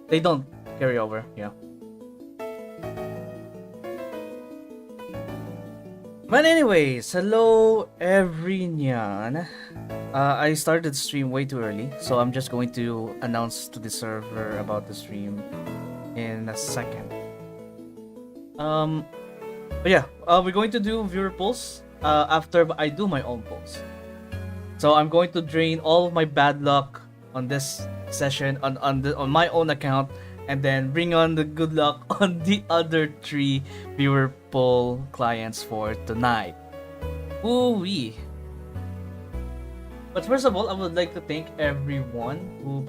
They don't carry over, yeah. But anyways, hello everyone. I started the stream way too early, so I'm just going to announce to the server about the stream in a second. Um, but yeah, we're going to do viewer polls after I do my own polls. So I'm going to drain all of my bad luck on this session on my own account, and then bring on the good luck on the other 3 viewer poll clients for tonight. Ooh wee. But first of all, I would like to thank everyone who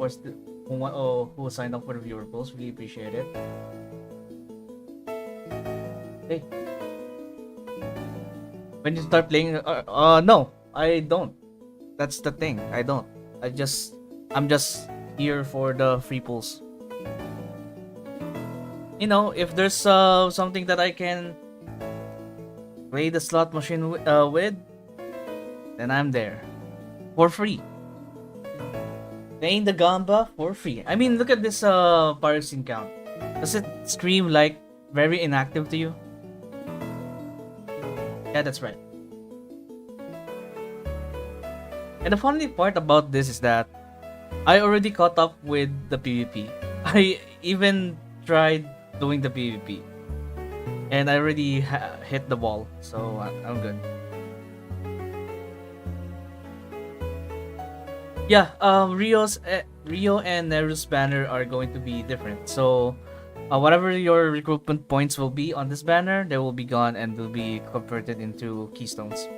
signed up for the viewer polls. Really appreciate it. Hey, when you start playing, no, I don't. That's the thing. I don't. I'm just here for the free pulls. You know, if there's something that I can play the slot machine with, then I'm there for free. Playing the gamba for free. I mean, look at this piracy count. Does it scream like very inactive to you? Yeah, that's right. And the funny part about this is that I already caught up with the PvP. I even tried doing the PvP. And I already hit the wall, so I'm good. Yeah, Rio and Neru's banner are going to be different. So, whatever your recruitment points will be on this banner, they will be gone and will be converted into keystones.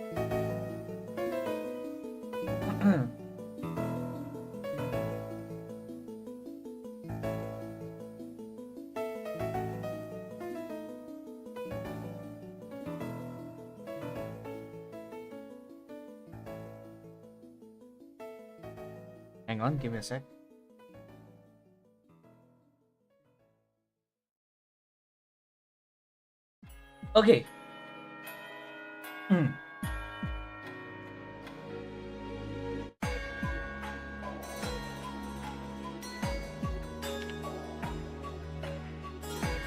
Hang on, give me a sec. Okay.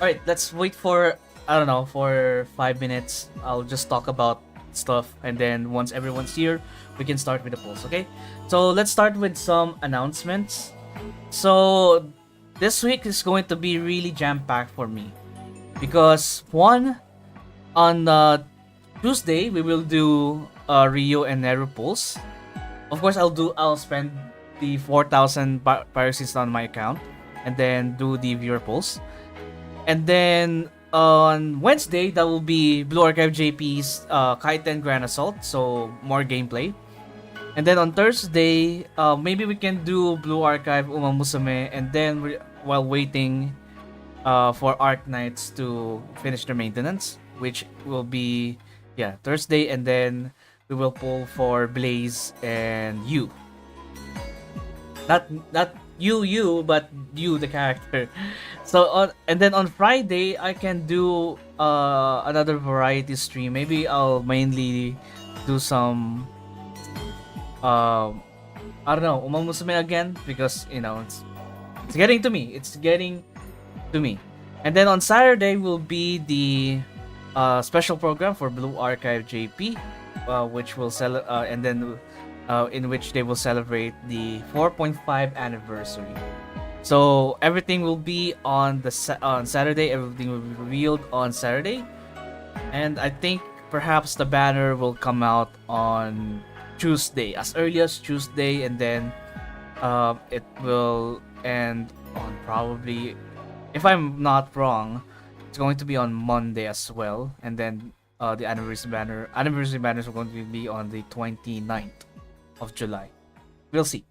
Alright, let's wait for, I don't know, for 5 minutes. I'll just talk about stuff, and then once everyone's here, we can start with the polls, okay? So let's start with some announcements. So this week is going to be really jam-packed for me. Because one, on Tuesday, we will do Rio and Nero polls. Of course, I'll spend the 4,000 piracies on my account, and then do the viewer polls. And then on Wednesday, that will be Blue Archive JP's Kaiten Grand Assault, so more gameplay. And then on Thursday, maybe we can do Blue Archive Uma Musume, and then while waiting for Arc Knights to finish their maintenance, which will be, yeah, Thursday, and then we will pull for Blaze and you. Not you, but you the character. So and then on Friday I can do another variety stream. Maybe I'll mainly do some I don't know, Uma Musume again, because you know it's getting to me. It's getting to me. And then on Saturday will be the special program for Blue Archive JP, which will sell and then in which they will celebrate the 4.5 anniversary. So everything will be on on Saturday. Everything will be revealed on Saturday, and I think perhaps the banner will come out on Tuesday, as early as Tuesday, and then it will end on probably, if I'm not wrong, it's going to be on Monday as well, and then the anniversary banners are going to be on the 29th of July. We'll see.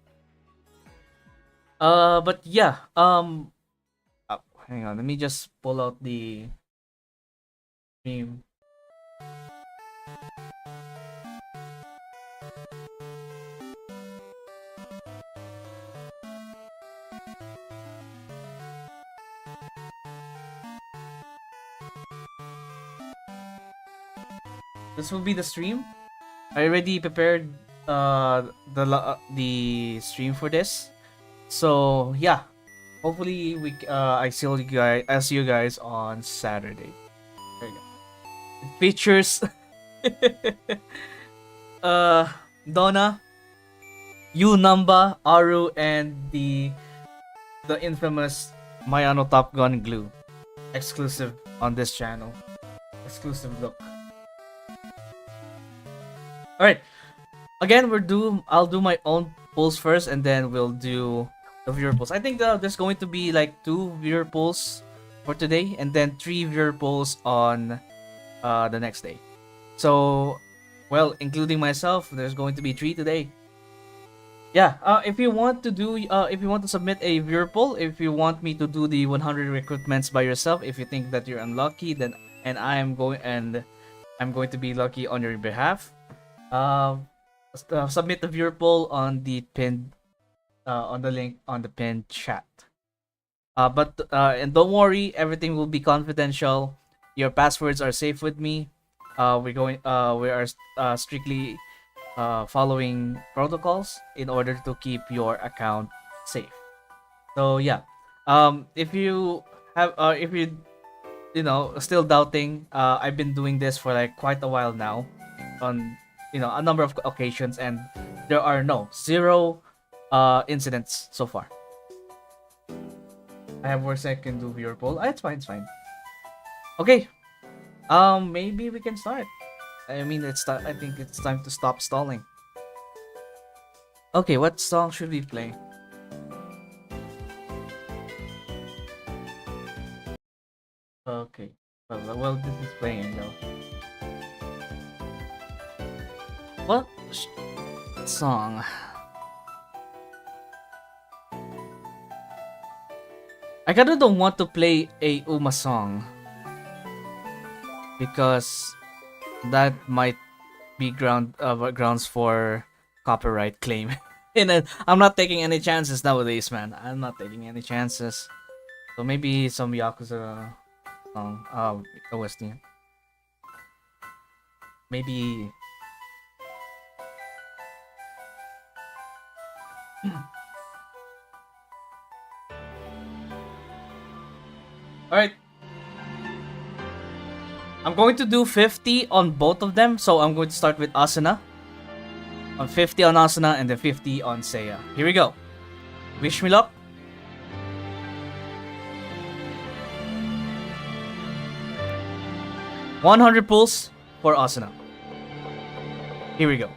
But yeah, hang on, let me just pull out the stream. this will be the stream. I already prepared the stream for this. So yeah, hopefully I see you guys. I see you guys on Saturday. There you go. It features Donna, Yu Namba, Aru, and the infamous Mayano Top Gun Glue, exclusive on this channel. Exclusive look. All right. Again, I'll do my own polls first, and then we'll do the viewer polls. I think there's going to be like 2 viewer polls for today, and then 3 viewer polls on the next day. So, well, including myself, there's going to be 3 today. Yeah. If you want to submit a viewer poll, if you want me to do the 100 recruitments by yourself, if you think that you're unlucky, then I'm going to be lucky on your behalf. Submit the viewer poll on the pinned on the link on the pinned chat. And don't worry, everything will be confidential. Your passwords are safe with me. We are strictly following protocols in order to keep your account safe. So yeah, if you still doubting, I've been doing this for like quite a while now, on a number of occasions, and there are zero incidents so far. I have words I can do viewer poll. It's fine. Okay. Maybe we can start. I mean, I think it's time to stop stalling. Okay, what song should we play? Okay. Well, this is playing though. What song? I kinda don't want to play a Uma song, because that might be grounds for copyright claim. And I'm not taking any chances nowadays, man. I'm not taking any chances. So maybe some Yakuza song. OST. Maybe. Alright. I'm going to do 50 on both of them, so I'm going to start with Asuna. On 50 on Asuna and then 50 on Seia. Here we go. Wish me luck. $100 pulls for Asuna. Here we go.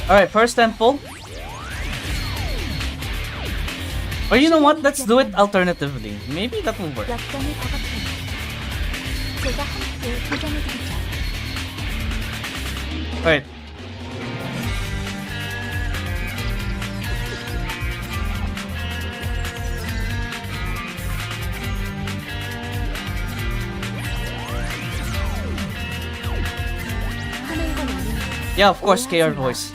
Alright, first temple. Or you know what? Let's do it alternatively. Maybe that will work. Alright. Yeah, of course, KR voice.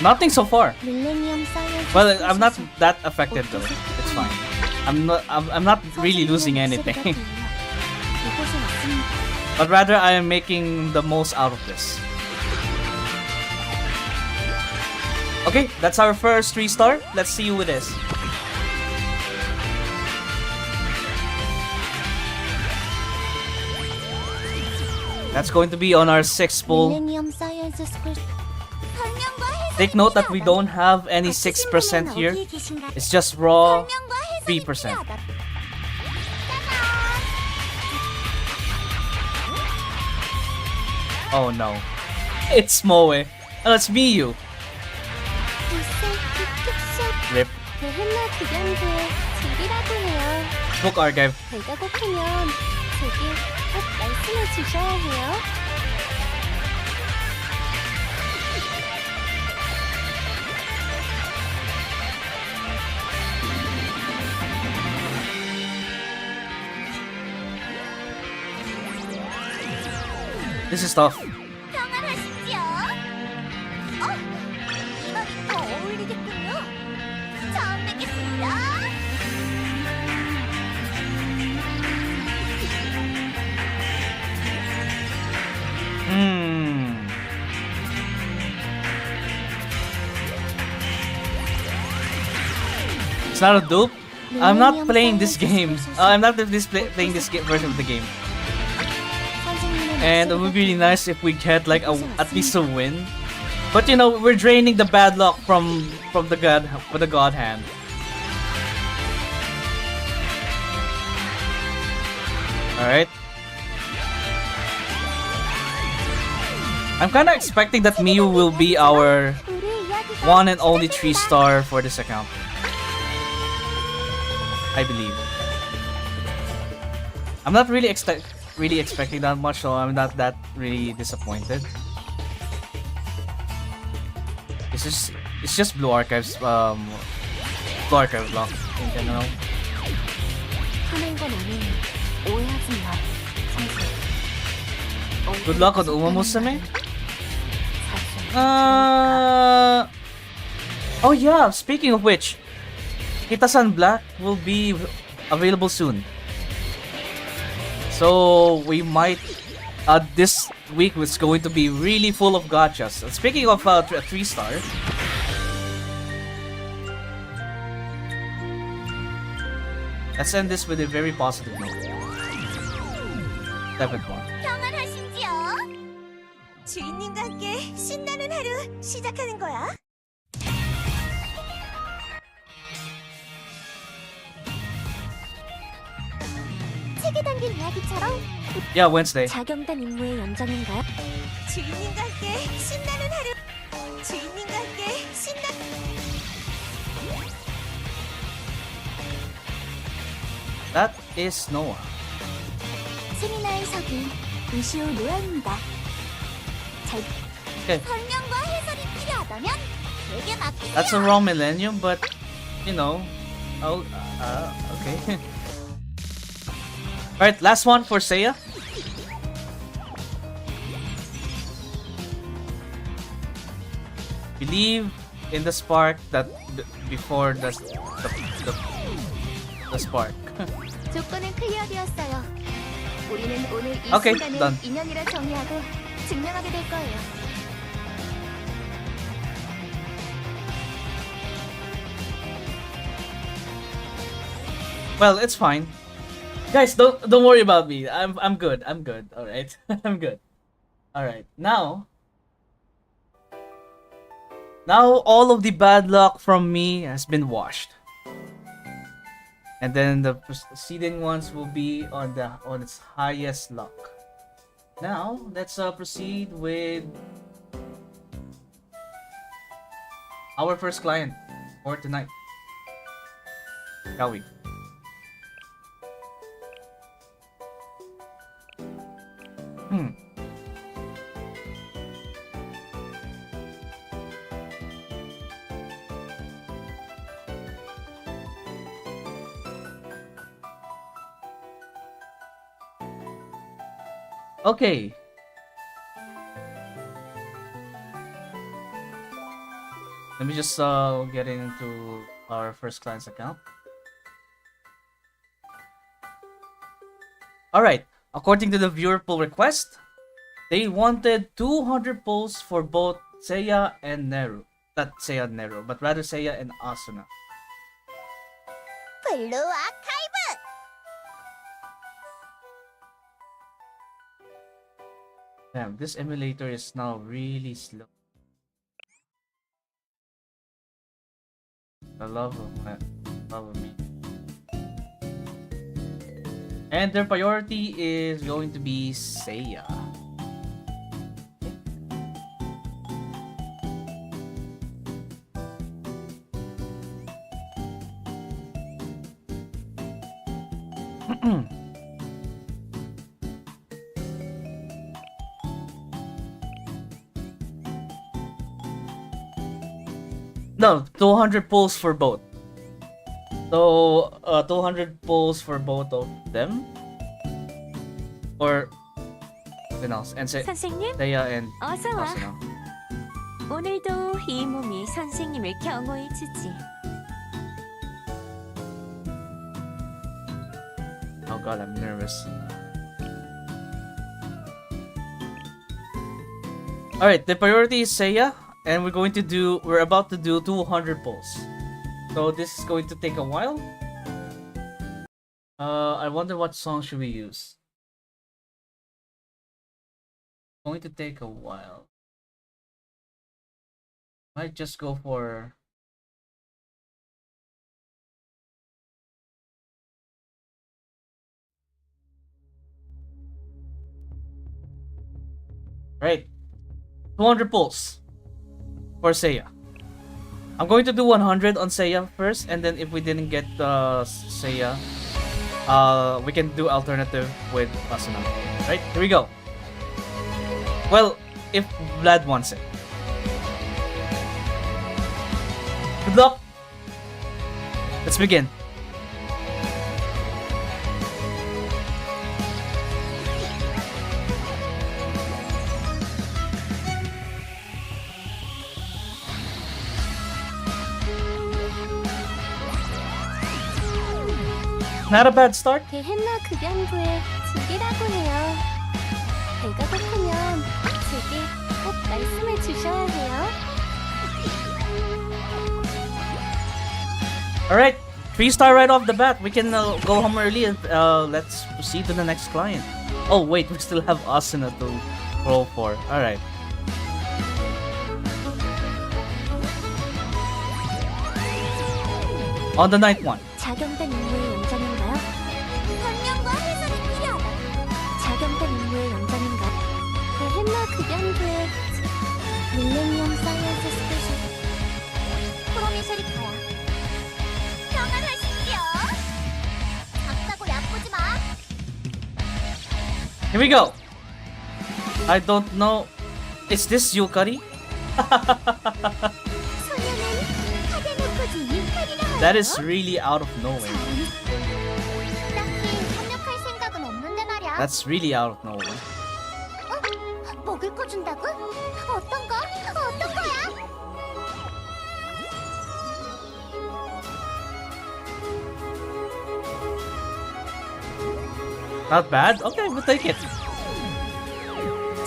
Nothing so far. Well, I'm not that affected though. It's fine. I'm not really losing anything. But rather, I am making the most out of this. Okay, that's our first 3-star. Let's see you with this. That's going to be on our 6th pull. Take note that we don't have any 6% here. It's just raw 3%. Oh no. It's Moe. Oh, it's Miyu. Rip. 대했나 그견들 제기라고 해요. Book archive. 배가 고프면 제게 꼭 말씀해 주셔야 해요. This is tough. 평안하시지요? 이 말이 더 어울리겠군요. 처음 뵙겠습니다. It's not a dupe. I'm not playing this game. I'm not playing this version of the game. And it would be really nice if we get like at least a win. But you know, we're draining the bad luck from the god hand. All right. I'm kind of expecting that Miyu will be our one and only 3-star for this account. I believe. I'm not really expecting that much, so I'm not that really disappointed. It's just Blue Archives Blue Archive lock in general. Good luck on Umamusume. Oh yeah, speaking of which, Kita-san Black will be available soon. So we might this week was going to be really full of gachas. Speaking of a 3-star, let's end this with a very positive note. 7th one. 평안하신지요? 주인님과 함께 신나는 하루 시작하는 거야. 책에 담긴 이야기처럼 Yeah, Wednesday. 자경단 임무의 연장인가요? 주인님과 함께 신나는 하루. 주인님과 함께 That is Noah. 세미나의 서기 이시오 노아입니다. Okay. 설명과 해설이 필요하다면 제게 맡기세요. That's a wrong millennium, but you know, okay. All right, last one for Seia. Believe in the spark that before the spark. 조건은 클리어되었어요. 우리는 오늘 이 Okay, 순간을 done. 인연이라 정의하고 증명하게 될 거예요. Well, it's fine. Guys, don't worry about me. I'm good. I'm good. All right. I'm good. All right. Now all of the bad luck from me has been washed. And then the preceding ones will be on its highest luck. Now, let's proceed with our first client for tonight. Shall we? Okay. Let me just get into our first client's account. Alright, according to the viewer poll request, they wanted 200 polls for both Seia and Neru. Not Seia and Neru, but rather Seia and Asuna. 블루 아카이브. Damn, this emulator is now really slow. The love of me. And their priority is going to be Seia. No, 200 pulls for both. So, 200 pulls for both of them? Or... Who else? And 선생님, Seia and 어서 와. Asuna. 오늘도 이 몸이 선생님을 경호해 주지. Oh god, I'm nervous. Alright, the priority is Seia, and we're about to do 200 pulls. So this is going to take a while. I wonder what song should we use. Going to take a while. Might just go for... Right. 200 pulls for Seia. I'm going to do 100 on Seia first, and then if we didn't get Seia, we can do alternative with Asuna. Right, here we go. Well, if Vlad wants it. Good luck. Let's begin. Not a bad start. 게헨나 급연부에 죽이라고 해요. 배가 고프면 제게 꼭 말씀해 주셔야 해요. Alright, 3-star right off the bat. We can go home early and let's proceed to the next client. Oh wait, we still have Asuna to roll for. Alright. On the ninth one. 작용된 임무의 연장인가요? 변명과 해설이 필요하다. 작용된 임무의 연장인가? 게헨나 급연부에 밀레니엄 사이언스 스페셜 프로미셜이 가야. 평안하십시오. 작다고 얕보지 마. Here we go. I don't know. Is this Yukari? That is really out of nowhere. That's really out of nowhere. 먹을 거 준다고? 어떤 거? 어떤 거야? Not bad? Okay, we'll take it.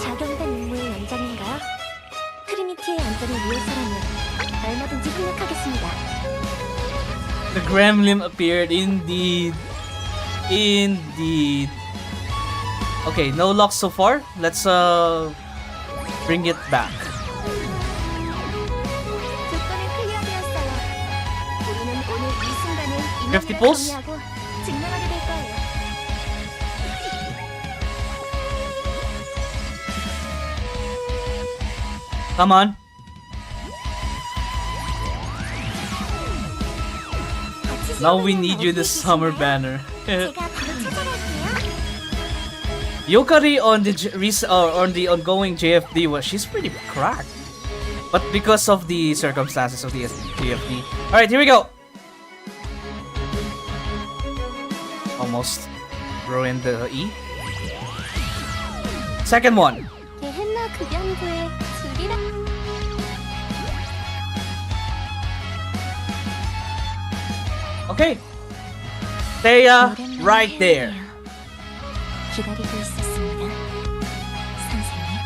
작용된 임무의 연장인가요? 트리니티의 안전을 위해서라면 얼마든지 협력하겠습니다. The gremlin appeared, indeed. Indeed. Okay, no luck so far. Let's bring it back. 조건을 클리어되었어요. 우리는 오늘 이 순간을 50 인원을 pulls? 정리하고 증명하게 될 거예요. Come on. Now we need you, the summer banner. 제가 바로 찾아갈게요. Yukari on the ongoing JFD, well, she's pretty cracked. But because of the circumstances of the JFD. Alright, here we go. Almost ruined the E. Second one. 게헨나 급연부에 줄이라. Okay. Seia, right there. 기다리고 있었습니다. 선생님.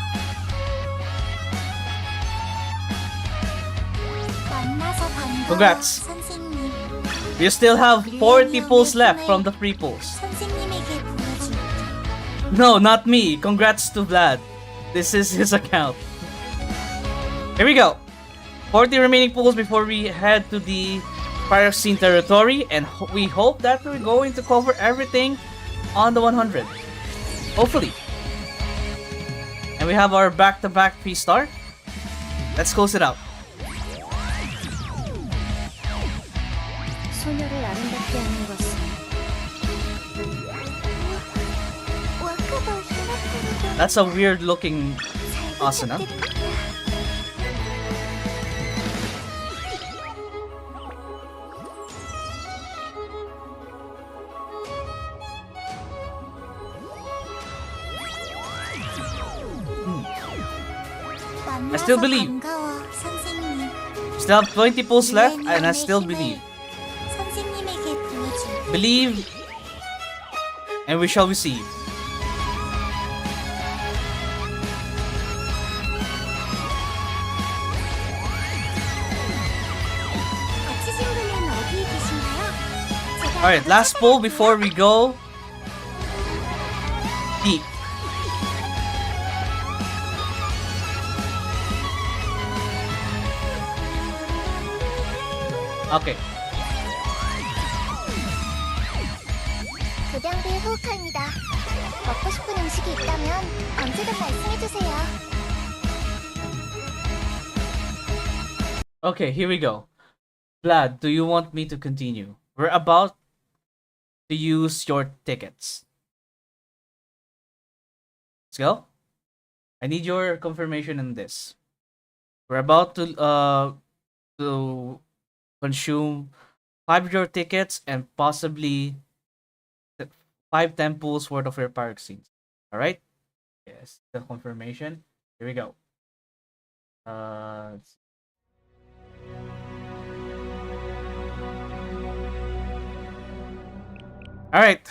만나서 반가워. Congrats. 선생님. You still have 40 pulls left from the free pulls. 선생님에게 보여줄. No, not me. Congrats to Vlad. This is his account. Here we go. 40 remaining pulls before we head to the Fire Scene territory, and we hope that we're going to cover everything on the 100. Hopefully. And we have our back-to-back 3-star. Let's close it out. 소녀를 아름답게 하는 것은 That's a weird looking Asuna. I still believe. 반가워, 선생님. Still have 20 pulls left, and I still believe. 선생님에게 보여줄. Believe, and we shall receive. 다치신 분은 어디에 계신가요? 제가 Alright, last pull before we go deep. Okay. 교량부의 호흡칼입니다. 먹고 싶은 음식이 있다면 언제든 말씀해주세요. Okay, here we go. Vlad, do you want me to continue? We're about to use your tickets. Let's go. I need your confirmation in this. We're about to consume 5 of your tickets and possibly 5 temples worth of your park scenes. Alright? Yes, the confirmation. Here we go. Let's see. Alright.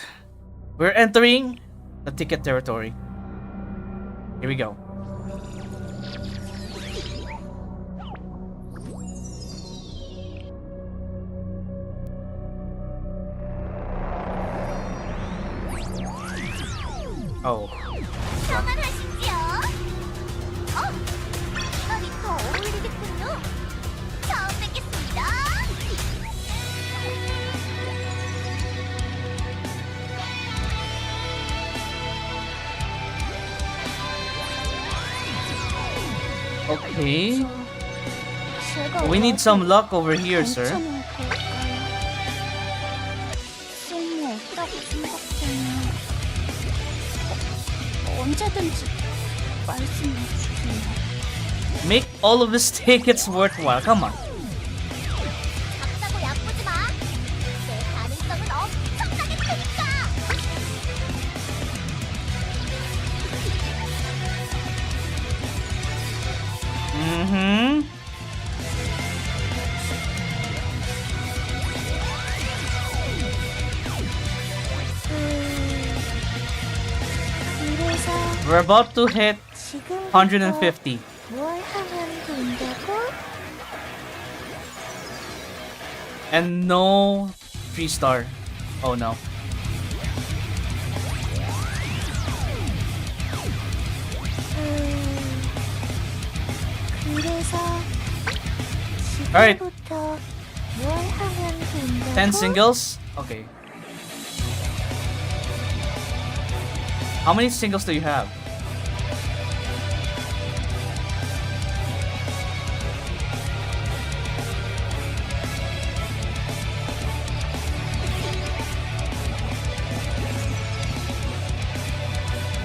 We're entering the ticket territory. Here we go. Oh. 평안하시지요? 이말이 더 어울리겠군요. 처음 뵙겠습니다. Okay. We need some luck over here, sir. 쓸모없다고 생각되면 언제든지 말씀해 주세요. Make all of these tickets worthwhile. Come on. 작다고 야쁘지 마. 내 가능성은 엄청나게 크니까. Mm-hmm. 그래서 We're about to hit 지금 150. 뭘 하면 된다고? And no 3-star. Oh no. 그래서 Alright. 지금부터 뭘 하면 된다고? 10 singles? Okay. How many singles do you have?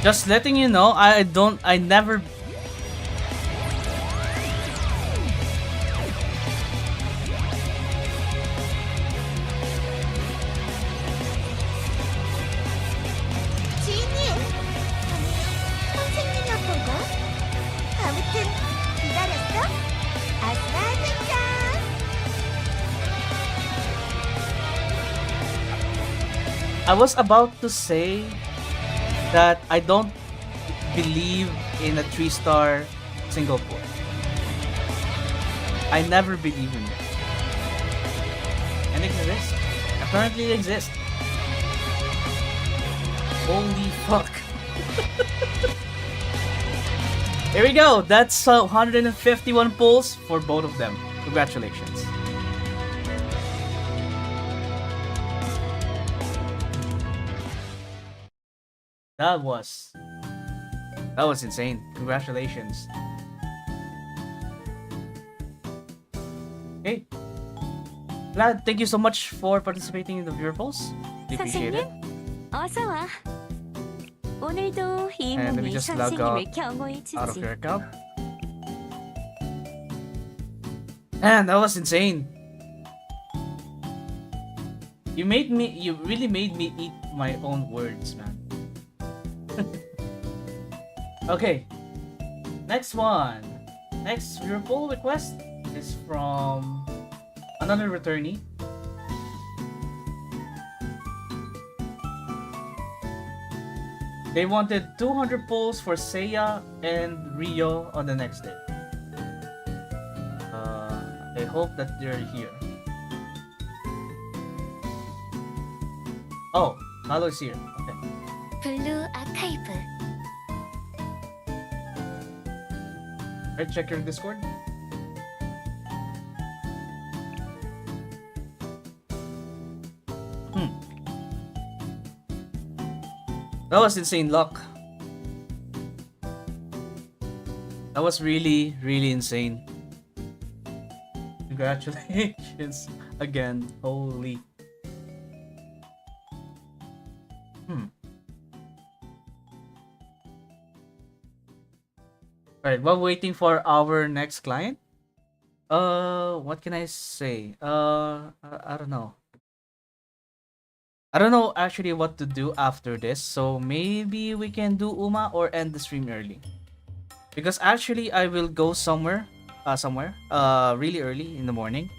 Just letting you know, I never. 주인님! 선생님 아빠가? 아무튼 기다렸어? 아싸 등장! I was about to say that I don't believe in a 3-star single port. I never believe in it. And it exists. Apparently it exists. Holy fuck. Here we go. That's 151 pulls for both of them. Congratulations. That was insane. Congratulations. Okay. Vlad, thank you so much for participating in the viewer polls. We appreciate it. 어서 와. 오늘도 이 And let me 몸이 just log 선생님을 out of 경호해주지. your account. Man, that was insane. You really made me eat my own words, man. Okay, next one. Next pull request is from another returnee. They wanted 200 pulls for Seia and Rio on the next day. I hope that they're here. Oh, Halo is here. Okay. 블루 아카이브. Alright, check your Discord. That was insane luck. That was really, really insane. Congratulations again. Holy. Alright, while waiting for our next client. What can I say? I don't know. I don't know actually what to do after this, so maybe we can do Uma or end the stream early. Because actually I will go somewhere, really early in the morning.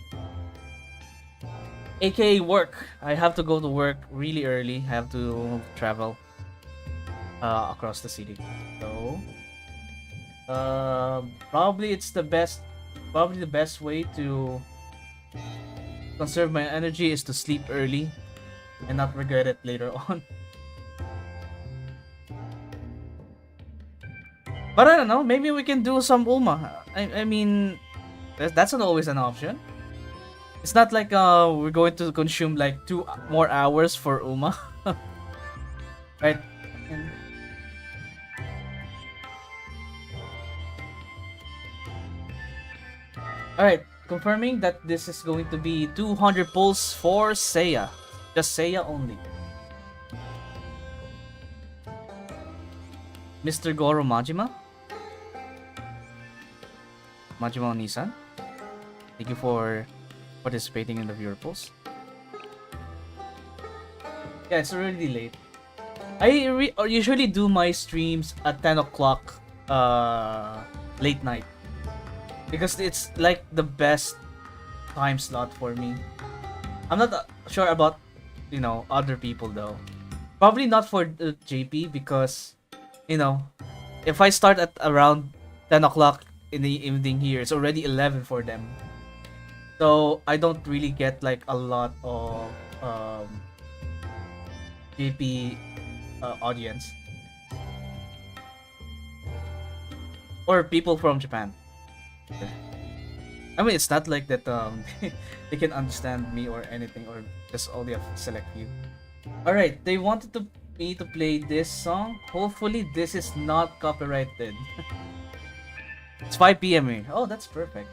AKA work. I have to go to work really early. I have to travel across the city. So probably the best way to conserve my energy is to sleep early and not regret it later on. But I don't know, maybe we can do some Uma. I mean, that's not always an option. It's not like we're going to consume like 2 more hours for Uma. Right? Alright, confirming that this is going to be 200 pulls for Seia. Just Seia only. Mr. Goro Majima? Majima Onisan? Thank you for participating in the viewer polls. Yeah, it's already late. I usually do my streams at 10 o'clock late night. Because it's like the best time slot for me. I'm not sure about, other people though. Probably not for JP because, if I start at around 10 o'clock in the evening here, it's already 11 for them. So I don't really get like a lot of JP audience. Or people from Japan. I mean, it's not like that they can understand me or anything, or just only a select few. Alright, they wanted me to play this song. Hopefully this is not copyrighted. It's 5 p.m. here. Oh, that's perfect.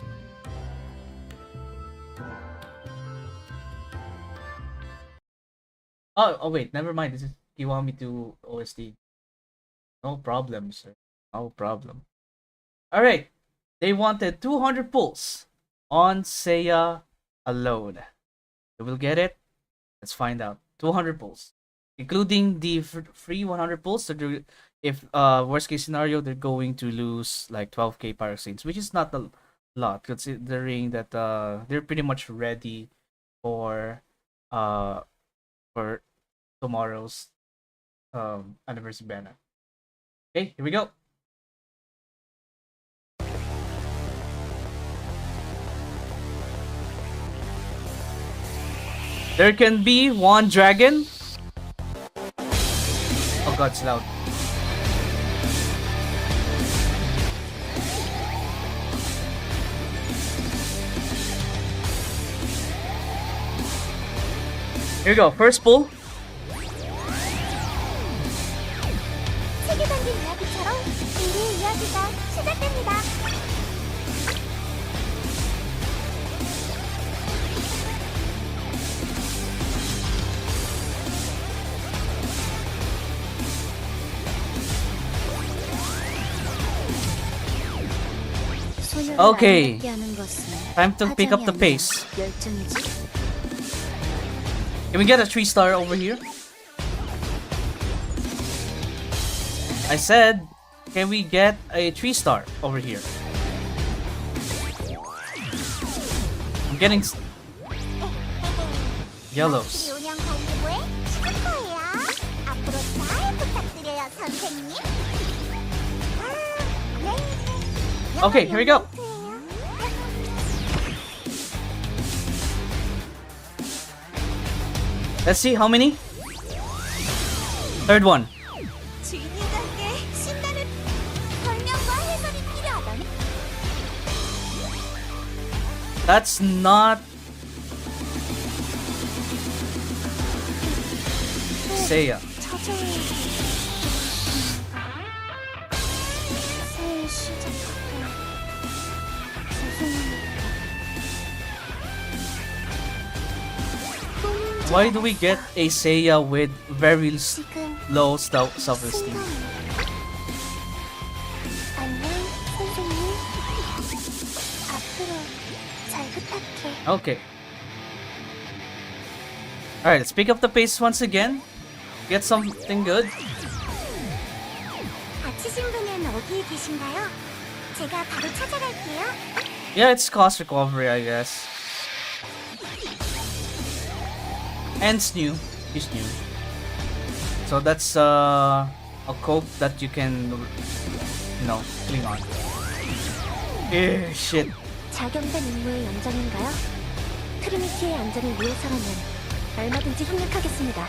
Oh wait, never mind. This is Kiwami to OST. No problem, sir. No problem. Alright. They wanted 200 pulls on Seia alone. We will get it. Let's find out. 200 pulls, including the free 100 pulls. So if worst case scenario, they're going to lose like 12k pyroxenes, which is not a lot considering that they're pretty much ready for tomorrow's anniversary banner. Okay, here we go. There can be one dragon. Oh god, it's loud. Here we go, first pull. 책에 담긴 이야기처럼 우리의 이야기가 시작됩니다. Okay. Time to pick up the pace. Can we get a 3-star over here? I said, can we get a 3-star over here? I'm getting yellows. Okay, here we go. Let's see how many. Third one. That's not Seia. Why do we get a Seia with very low self-esteem? Okay. Alright, let's pick up the pace once again. Get something good. Yeah, it's cost recovery, I guess. And it's new. He's new. So that's a cope that you can, you know, cling on. Shit. 자경단 임무의 연장인가요? 트리니티의 안전을 위해서라면 얼마든지 협력하겠습니다.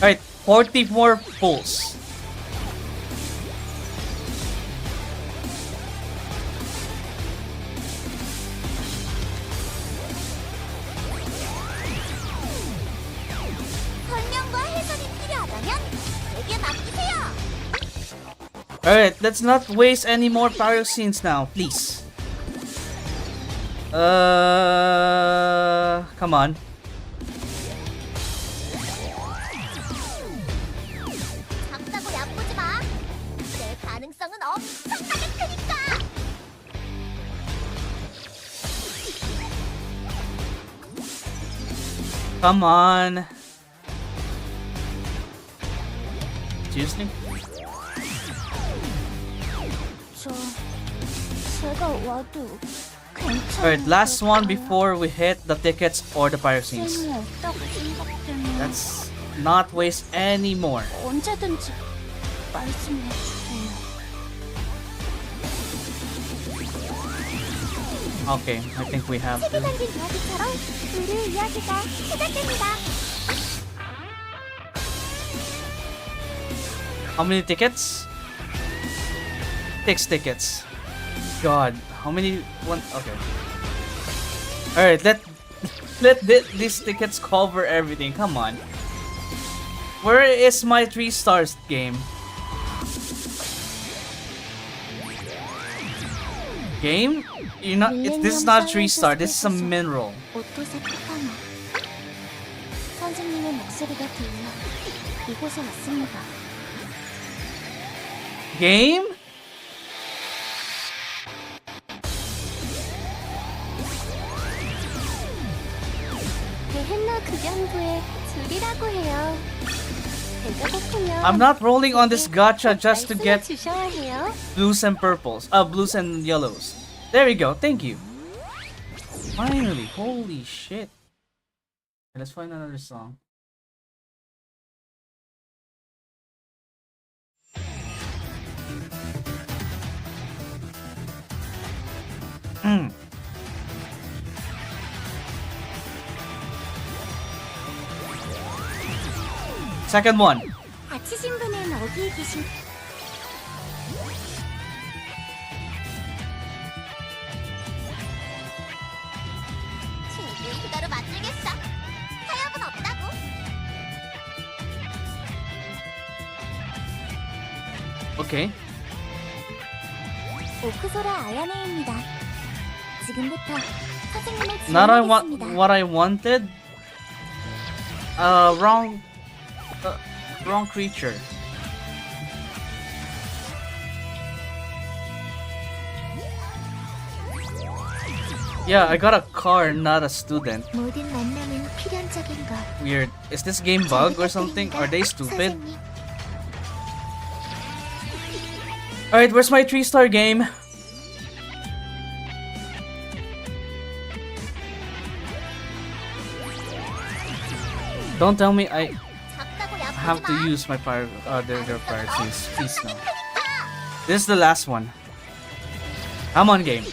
Alright, 40 more pulls. 설명과 해설이 필요하다면 제게 맡기세요. Alright, let's not waste any more pyroxenes now, please. Come on. 작다고 얕보지 마. 내 가능성은 엄청나게 크니까. Come on. Seriously? 제가 와도 Alright, last one before we hit the tickets or the pyroxenes. Let's not waste any more. 언제든지 말씀해 주세요. Okay, I think we have to. 세계관진 이야기처럼 우리 이야기가 시작됩니다. How many tickets? 6 tickets. God, how many? One. Okay. All right, let these tickets cover everything. Come on. Where is my 3 stars game? Game? You're not. This is not a 3-star. This is a mineral. 선생님의 목소리가 들려 이곳에 왔습니다. Game? 게헨나 극양부의 줄이라고 해요. 배가 고프면 I'm not rolling on this gacha just to 말씀해 get 주셔야 해요. blues and purples. Blues and yellows. There we go. Thank you. Finally. Holy shit. Let's find another song. Second one. 아치 신부는 어디에 계신? 친구 그대로 만들겠어. 타협은 없다고. Okay. 오크소라 아야네입니다. 지금부터 선생님을 Not 지원하겠습니다. what I wanted. Wrong creature. Yeah, I got a car, not a student. 모든 만남은 필연적인 것. Weird. Is this game bug or something? Are they stupid? 선생님. Alright, where's my 3-star game? Don't tell me I 작다고 have to 야쁘지 마. use my their priorities. Please no. This is the last one. Come on, game.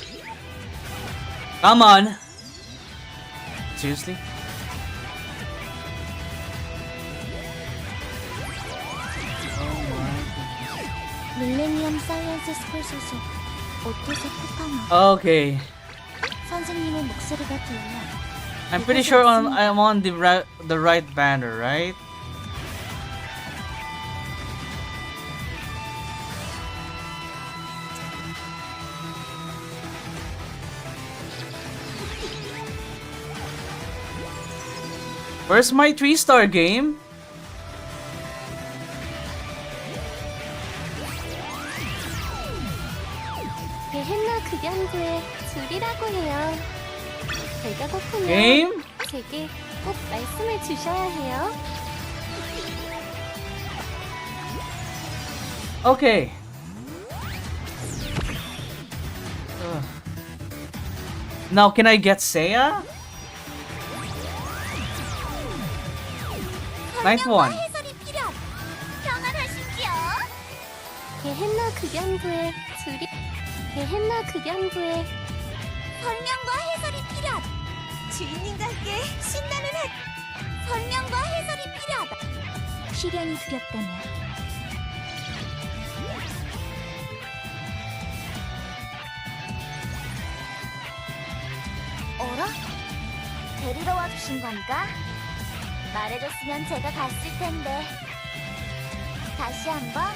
Come on. Seriously? 밀레니엄 사이언스 스쿨 소속 오토세 쿠파노. Okay. 선생님의 목소리가 들려. I'm pretty sure I'm on the right banner, right? Where's my 3-star game? 게헨나 극양부의 줄이라고 해요. 배가 고프면 Game? 제게 꼭 말씀을 주셔야 해요. Okay. Ugh. Now, can I get Seia? Ninth one. 해설이 필요함. 평안하신지요? 게헨나 극양부의 줄이 게헨나 극양부의 설명과 해설이 필요하다. 주인님과 함께 신나는 설명과 해설이 필요하다. 시련이 두렵다면 어라? 데리러 와주신 건가? 말해줬으면 제가 갔을 텐데. 다시 한번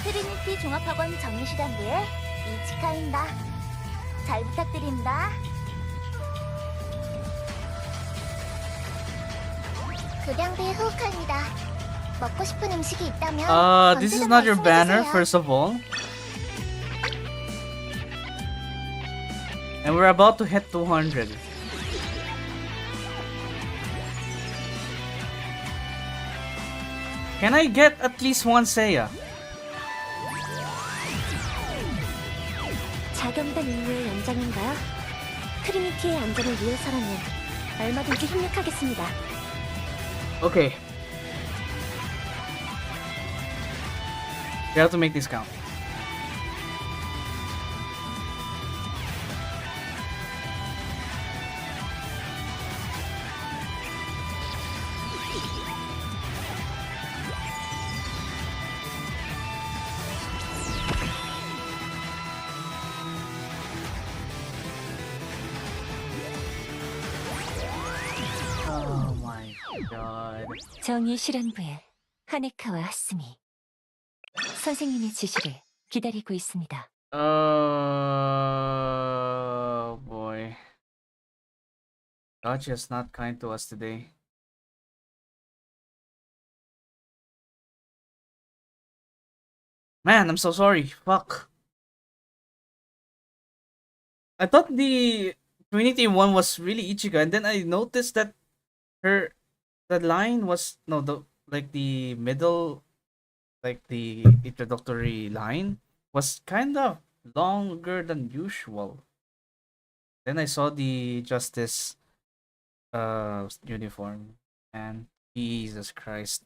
트리니티 종합학원 정시단부의 이치카입니다. 잘 부탁드립니다. 교량부의 후우카입니다. 먹고 싶은 음식이 있다면 This is 언제든 not your banner, 말씀해주세요. first of all. And we're about to hit 200. Can I get at least one Seia? 자경단 임무의 연장인가요? 트리니티의 안전을 위해서라면 얼마든지 협력하겠습니다. Okay. We have to make this count. Oh my god. 정의 실현부의 하네카와 하스미. 선생님의 지시를 기다리고 있습니다. Oh boy. Gacha is not kind to us today. Man, I'm so sorry. Fuck. I thought the Trinity one was really Ichigo, and then I noticed that the line was the middle, like the introductory line was kind of longer than usual. Then I saw the Justice uniform, and Jesus Christ.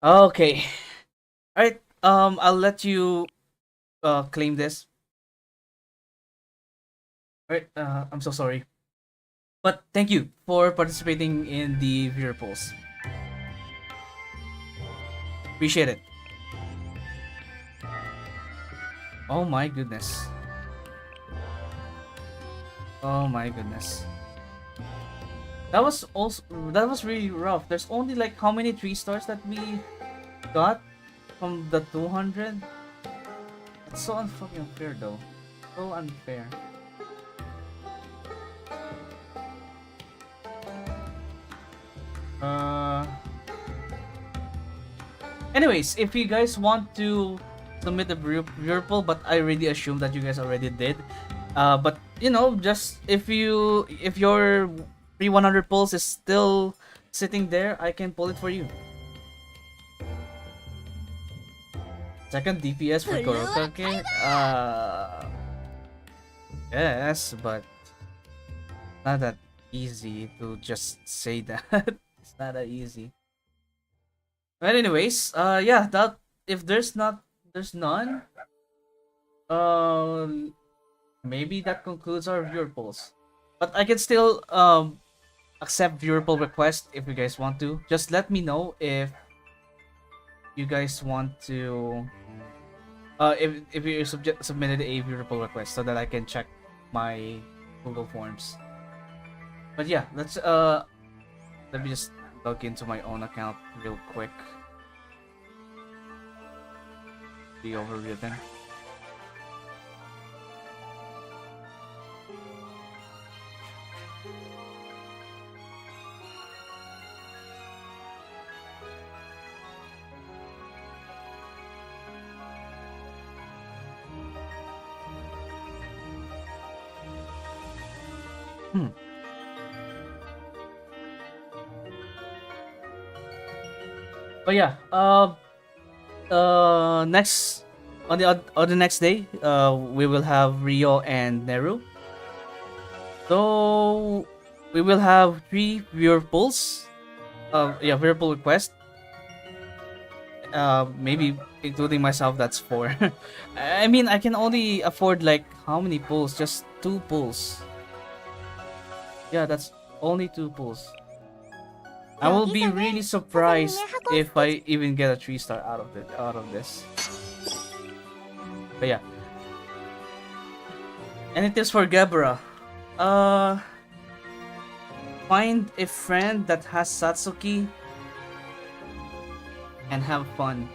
Okay. Alright, I'll let you claim this. Alright, I'm so sorry. But thank you for participating in the viewer polls. Appreciate it. Oh my goodness. Oh my goodness. That was really rough. There's only like how many 3-stars that we got from the 200? It's so unfucking unfair though. So unfair. Anyways, if you guys want to submit the viewer poll, but I already assume that you guys already did, But you know, just if your pre 100 pulse is still sitting there, I can pull it for you. Second DPS for Gorokake? Yes, but not that easy to just say that. It's not that easy. But anyways, yeah, that if there's none, uh, maybe that concludes our viewer polls. But I can still accept viewer poll request if you guys want to. Just let me know if you guys want to if you submitted a viewer poll request so that I can check my Google Forms. But yeah, let me just log into my own account real quick. Be overridden. But yeah, next on the next day, we will have Rio and Neru. So we will have 3 viewer polls. Yeah, viewer poll request. Maybe including myself, that's 4. I mean, I can only afford like how many polls? Just 2 polls. Yeah, that's only 2 polls. I will be really surprised if I even get a 3-star out of this. But yeah. And it is for Gebra. Find a friend that has Satsuki and have fun.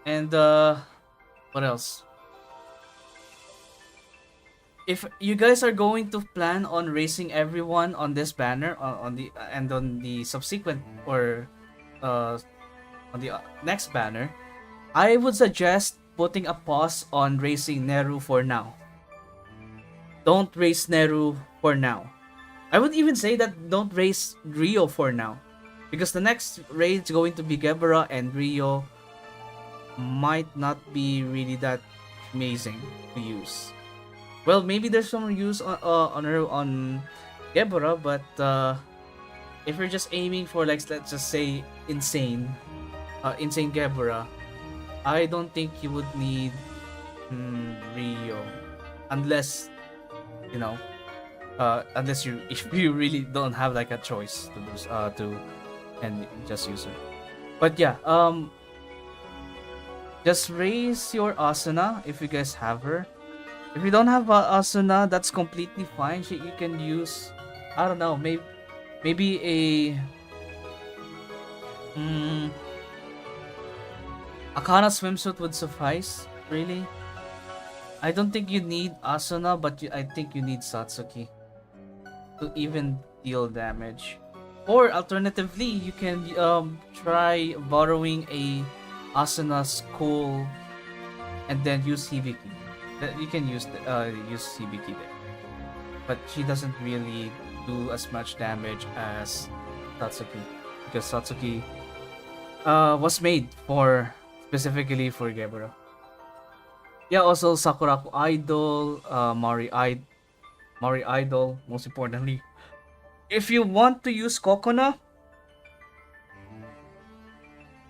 And what else? If you guys are going to plan on racing everyone on this banner on the subsequent or on the next banner, I would suggest putting a pause on racing Neru for now. Don't race Neru for now. I would even say that don't race Rio for now, because the next raid is going to be Gebra, and Rio might not be really that amazing to use. Well, maybe there's some use on Gebra, but if you're just aiming for, like, let's just say insane Gebra, I don't think you would need Rio, unless you know, unless you if you really don't have like a choice to lose to and just use her. But yeah, just raise your Asuna if you guys have her. If you don't have Asuna, that's completely fine. You can use, I don't know, maybe a Akana swimsuit would suffice, really. I don't think you need Asuna, but I think you need Satsuki to even deal damage. Or alternatively, you can try borrowing a Asuna's Cool and then use Hibiki. You can use Hibiki there, but she doesn't really do as much damage as Satsuki, because Satsuki was made specifically for Gebra. Yeah, also Sakuraku Idol, Mari Idol, most importantly. If you want to use Kokona,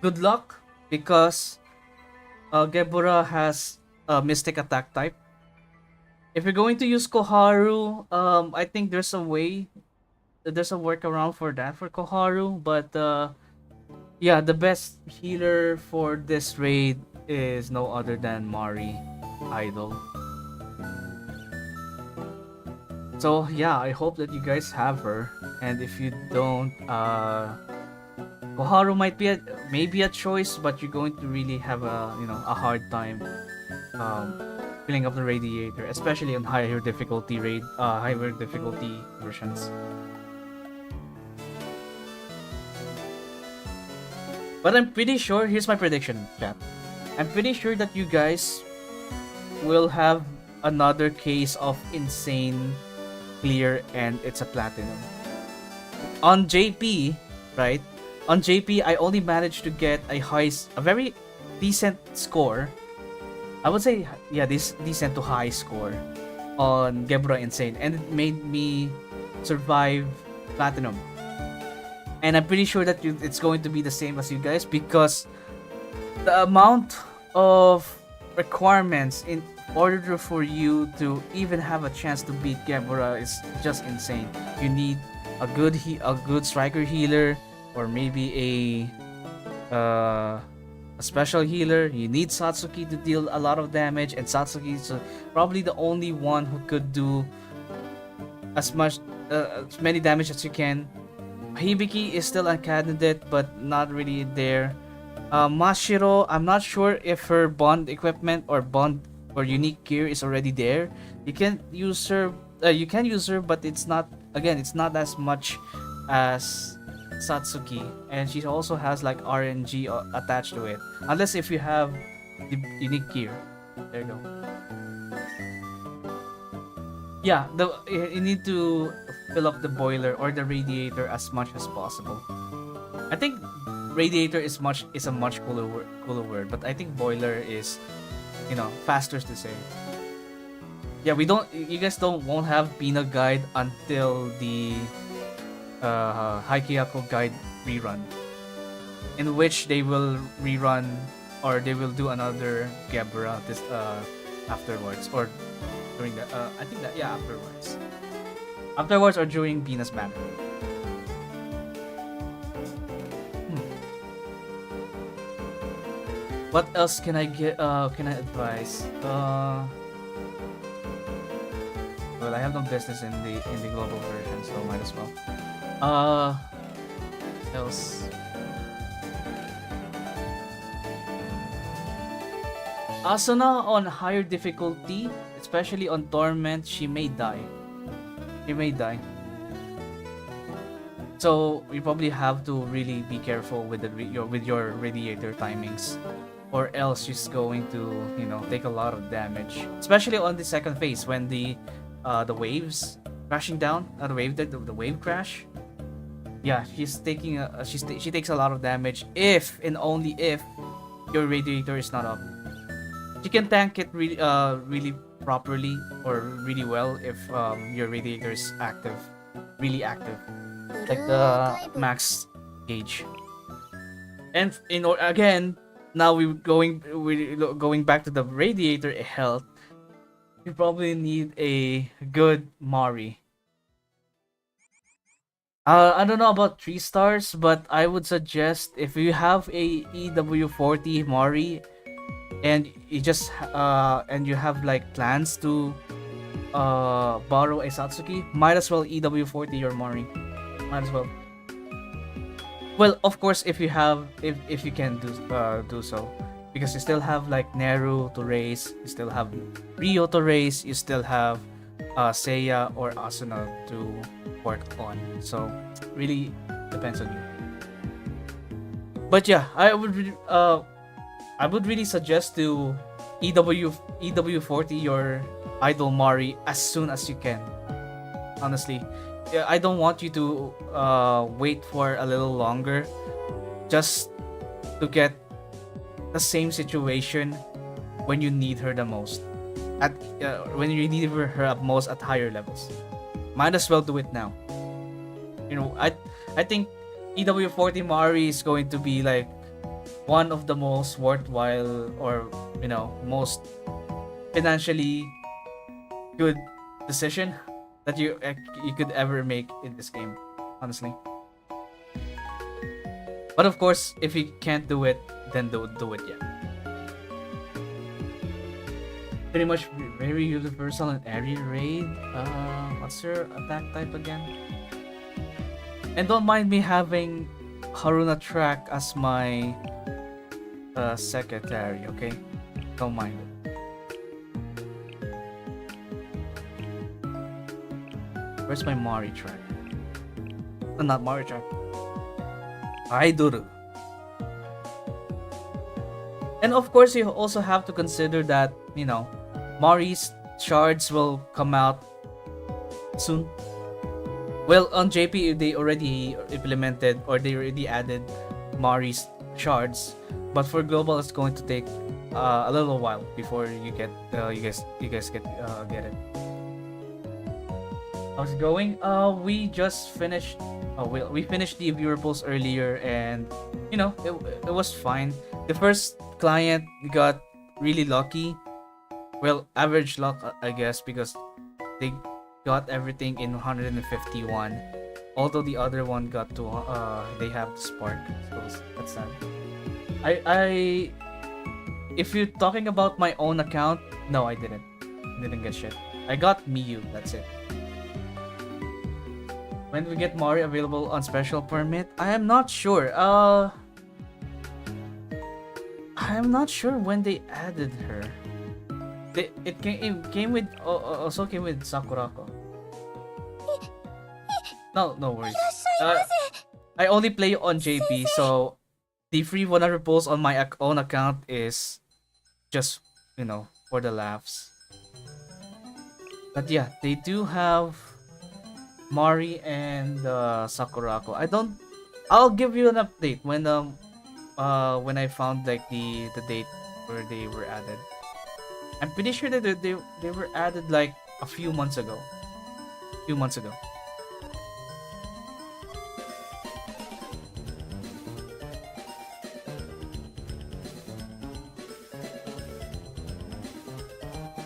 good luck, because Gebura has a Mystic Attack type. If you're going to use Koharu, I think there's a workaround for that for Koharu, but yeah, the best healer for this raid is no other than Mari Idol. So yeah, I hope that you guys have her, and if you don't, Koharu might be maybe a choice, but you're going to really have a hard time filling up the radiator, especially on higher difficulty versions. But I'm pretty sure, here's my prediction, chat. I'm pretty sure that you guys will have another case of insane clear and it's a platinum. On JP, right? On JP, I only managed to get a very decent score. I would say, yeah, this decent to high score on Gebra Insane, and it made me survive platinum. And I'm pretty sure that it's going to be the same as you guys, because the amount of requirements in order for you to even have a chance to beat Gebra is just insane. You need a good striker healer, or maybe a special healer. You need Satsuki to deal a lot of damage, and Satsuki is probably the only one who could do as many damage as you can. Hibiki is still a candidate, but not really there. Mashiro, I'm not sure if her bond equipment or bond or unique gear is already there. You can use her. You can use her, but it's not. Again, it's not as much as Satsuki, and she also has like RNG attached to it. Unless if you have the unique gear. There you go. Yeah, you need to fill up the boiler or the radiator as much as possible. I think radiator is a much cooler word, but I think boiler is, faster to say. Yeah, you guys won't have Pina guide until the Haikyako guide rerun, in which they will rerun, or they will do another Gebra this afterwards, or during the I think that, yeah, afterwards or during Venus Banner. What else can I get? Can I advise? Well, I have no business in the global version, so might as well. Else. Asuna on higher difficulty, especially on Torment, she may die. So you probably have to really be careful with your radiator timings, or else she's going to take a lot of damage, especially on the second phase when the waves crashing down, the wave crash. Yeah, she's taking she takes a lot of damage if and only if your radiator is not up. You can tank it really properly or really well if your radiator is really active, like the max gauge. And again, now we're going back to the radiator health. You probably need a good Mari. I don't know about 3 stars, but I would suggest if you have a EW40 Mari and you have like plans to borrow a Satsuki, might as well EW40 your Mari. Might as well. Well, of course, if you can do so, because you still have like Neru to raise, you still have Rio to raise, you still have Seia or Asuna to work on. So really depends on you. But yeah, I would really suggest to EW40 your idol Mari as soon as you can. Honestly, I don't want you to wait for a little longer just to get the same situation when you need her the most. When you need her at most at higher levels, might as well do it now. I think EW40 Mari is going to be like one of the most worthwhile, or most financially good decision that you could ever make in this game, honestly. But of course, if you can't do it, then don't do it yet. Pretty much very universal in every raid. What's her attack type again? And don't mind me having Haruna track as my secretary, okay? Don't mind it. Where's my Mari track? Not Mari track. Idol. And of course, you also have to consider that, Mari's shards will come out soon. Well, on JP, they already implemented or they already added Mari's shards, but for global, it's going to take a little while before you guys get it. How's it going? We just finished. We finished the viewer polls earlier, and it was fine. The first client got really lucky. Well, average luck, I guess, because they got everything in 151. Although the other one got to they have the spark, so that's sad. I if you're talking about my own account, no, I didn't get shit. I got Miyu, that's it. When we get Mari available on special permit, I am not sure. I am not sure when they added her. It came with also came with Sakurako. No worries. I only play on JP, so the free 100 pulls on my own account is just for the laughs. But yeah, they do have Mari and Sakurako. I'll give you an update when I found like the date where they were added. I'm pretty sure that they were added like a few months ago.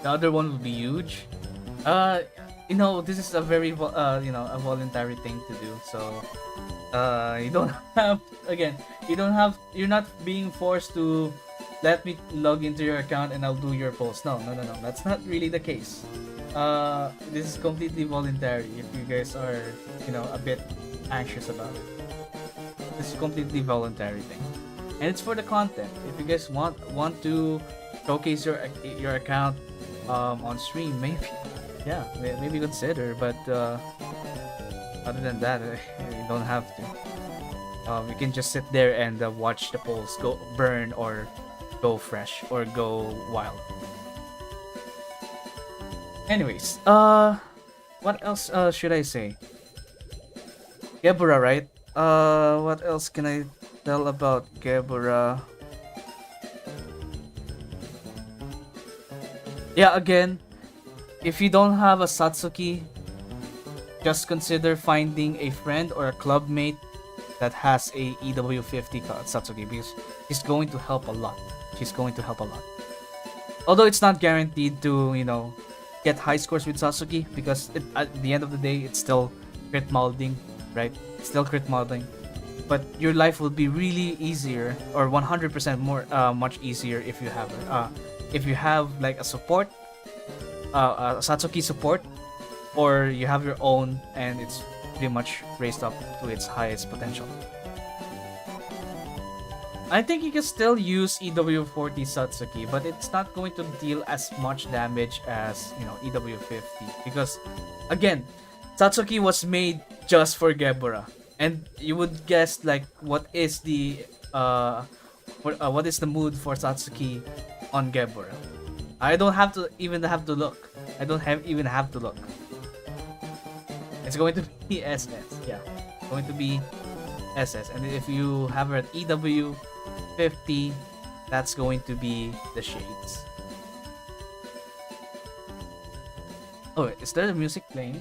The other one will be huge. This is a very a voluntary thing to do. So you don't have you're not being forced to let me log into your account and I'll do your post. No. That's not really the case. This is completely voluntary if you guys are, a bit anxious about it. This is completely voluntary thing. And it's for the content. If you guys want to showcase your account on stream, maybe consider, but other than that, you don't have to. You can just sit there and watch the polls go burn or go fresh or go wild. Anyways, what else should I say? Gebura, right? What else can I tell about Gebura? Yeah, again, if you don't have a Satsuki, just consider finding a friend or a club mate that has a EW50 Satsuki, because she's going to help a lot. Although it's not guaranteed to, get high scores with Satsuki, because at the end of the day, it's still crit molding, right? It's still crit molding. But your life will be really easier, or 100% more, much easier if you have her. If you have like a support, a Satsuki support, or you have your own and it's pretty much raised up to its highest potential. I think you can still use EW40 Satsuki, but it's not going to deal as much damage as, EW50, because again, Satsuki was made just for Gebura, and you would guess like what is the mood for Satsuki on Gebura. I don't even have to look. It's going to be SS. Yeah, it's going to be SS. And if you have her at EW50, that's going to be the shades. Oh, is there the music playing?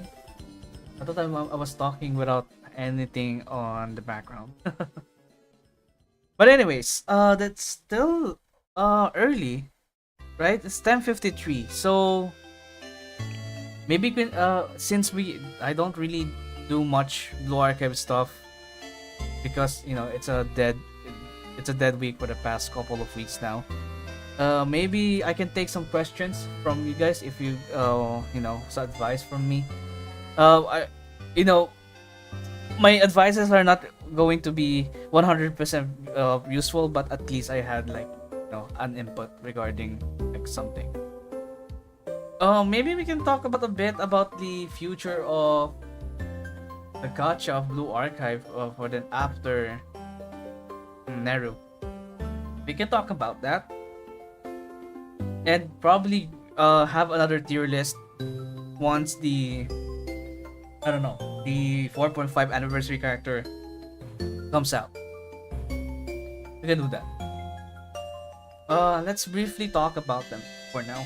I thought I was talking without anything on the background. But anyways, that's still early. Right, it's 10:53. So maybe since I don't really do much Blue Archive stuff, because it's a dead week for the past couple of weeks now. Maybe I can take some questions from you guys if you some advice from me. My advices are not going to be 100% useful, but at least I had like an input regarding like something. Maybe we can talk about a bit about the future of the gacha of Blue Archive for then after Neru. We can talk about that. and probably have another tier list once the, I don't know, the 4.5 anniversary character comes out. We can do that. Let's briefly talk about them for now.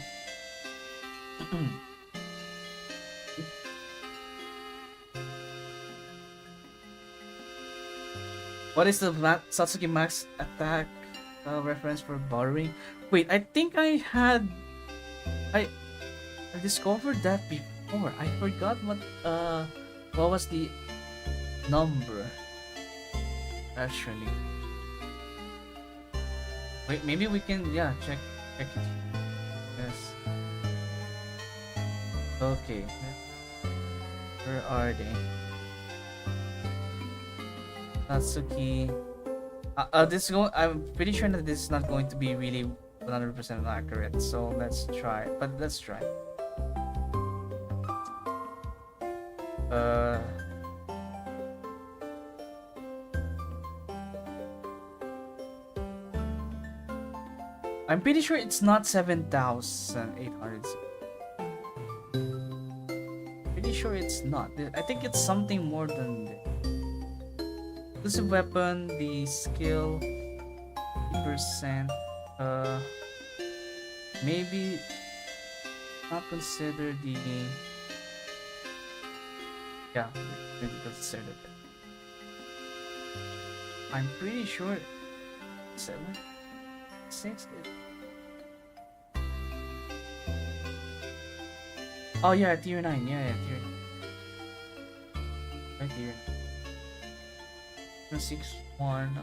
What is the Satsuki Max attack reference for borrowing? Wait, I think I I discovered that before. I forgot what was the number actually. Wait, maybe we can, yeah, check it. Yes. Okay. Where are they? Natsuki. This go. I'm pretty sure that this is not going to be really 100% accurate. So let's try. But let's try. Uh. I'm pretty sure it's not 7,800. Pretty sure it's not. I think it's something more than this. Exclusive weapon, the skill, 50%. Maybe not consider the. Yeah, maybe consider it. I'm pretty sure 7, 6. Oh yeah, tier 9. Yeah, tier 9. Right here. 6, 1.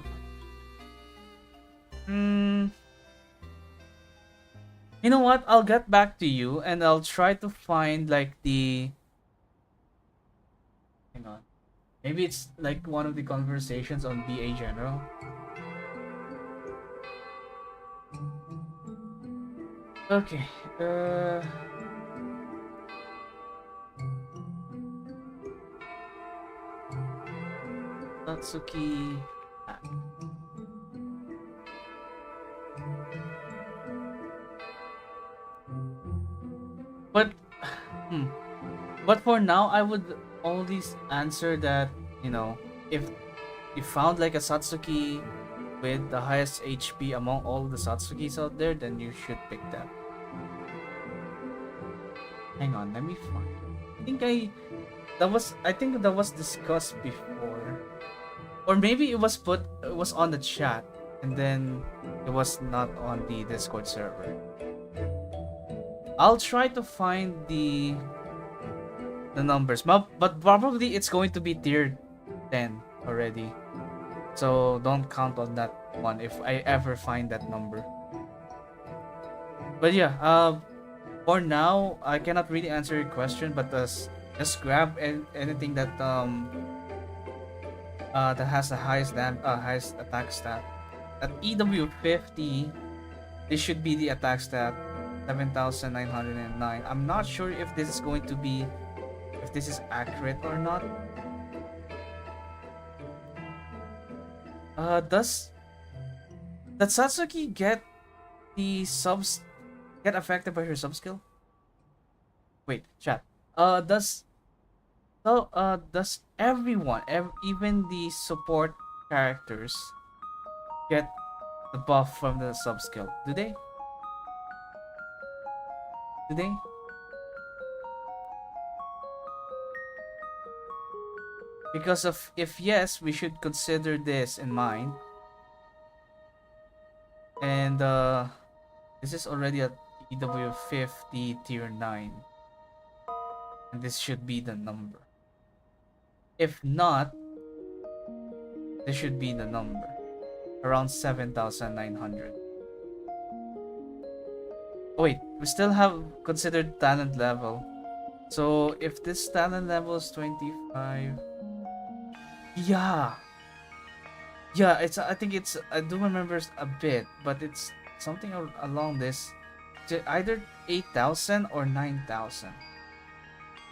You know what? I'll get back to you and I'll try to find like the. Hang on. Maybe it's like one of the conversations on BA General. Okay. Natsuki. But, but for now, I would always answer that, if you found like a Satsuki with the highest HP among all the Satsukis out there, then you should pick that. Hang on, let me find. I think that was discussed before. Or maybe it was on the chat and then it was not on the Discord server. I'll try to find the numbers, but probably it's going to be tier 10 already. So don't count on that one if I ever find that number. But yeah, for now I cannot really answer your question, but just grab anything that that has the highest attack stat. At EW 50, this should be the attack stat 7,909. I'm not sure if this is going to be, if this is accurate or not. Does Satsuki get affected by her sub skill? Wait, chat. Does everyone, even the support characters, get the buff from the sub skill? Do they? Because if yes, we should consider this in mind. And this is already a TW 50 tier 9. And this should be the number. If not, this should be the number. Around 7,900. Oh wait, we still have considered talent level. So if this talent level is 25, yeah, I think it's, I do remember a bit, but it's something along this, either 8,000 or 9,000.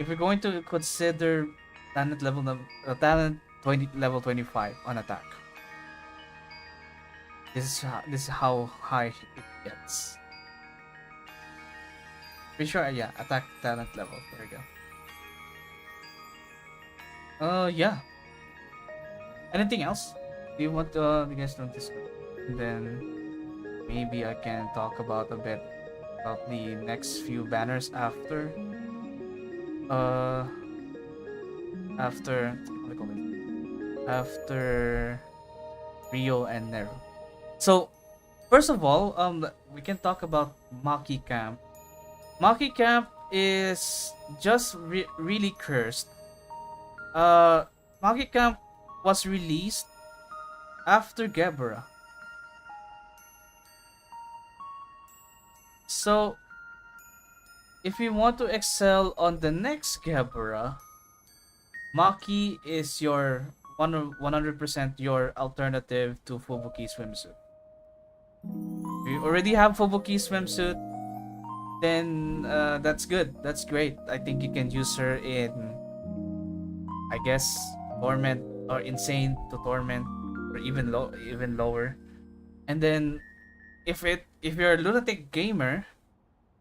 If we're going to consider talent level 25 on attack, this is how high it gets. Pretty sure, yeah, attack talent level. There we go. Yeah. Anything else? Do you want you guys to discuss? And then maybe I can talk about a bit about the next few banners after. Uh, after what do you call it? After Rio and Nero. So first of all, we can talk about Maki Camp. Maki Camp is just really cursed. Uh, Maki Camp was released after Gebra. So, if you want to excel on the next Gebra, Maki is your 100% your alternative to Fubuki swimsuit. If you already have Fubuki swimsuit, then that's good. That's great. I think you can use her in, I guess, Torment or Insane to Torment, or even lower. And then if you're a lunatic gamer,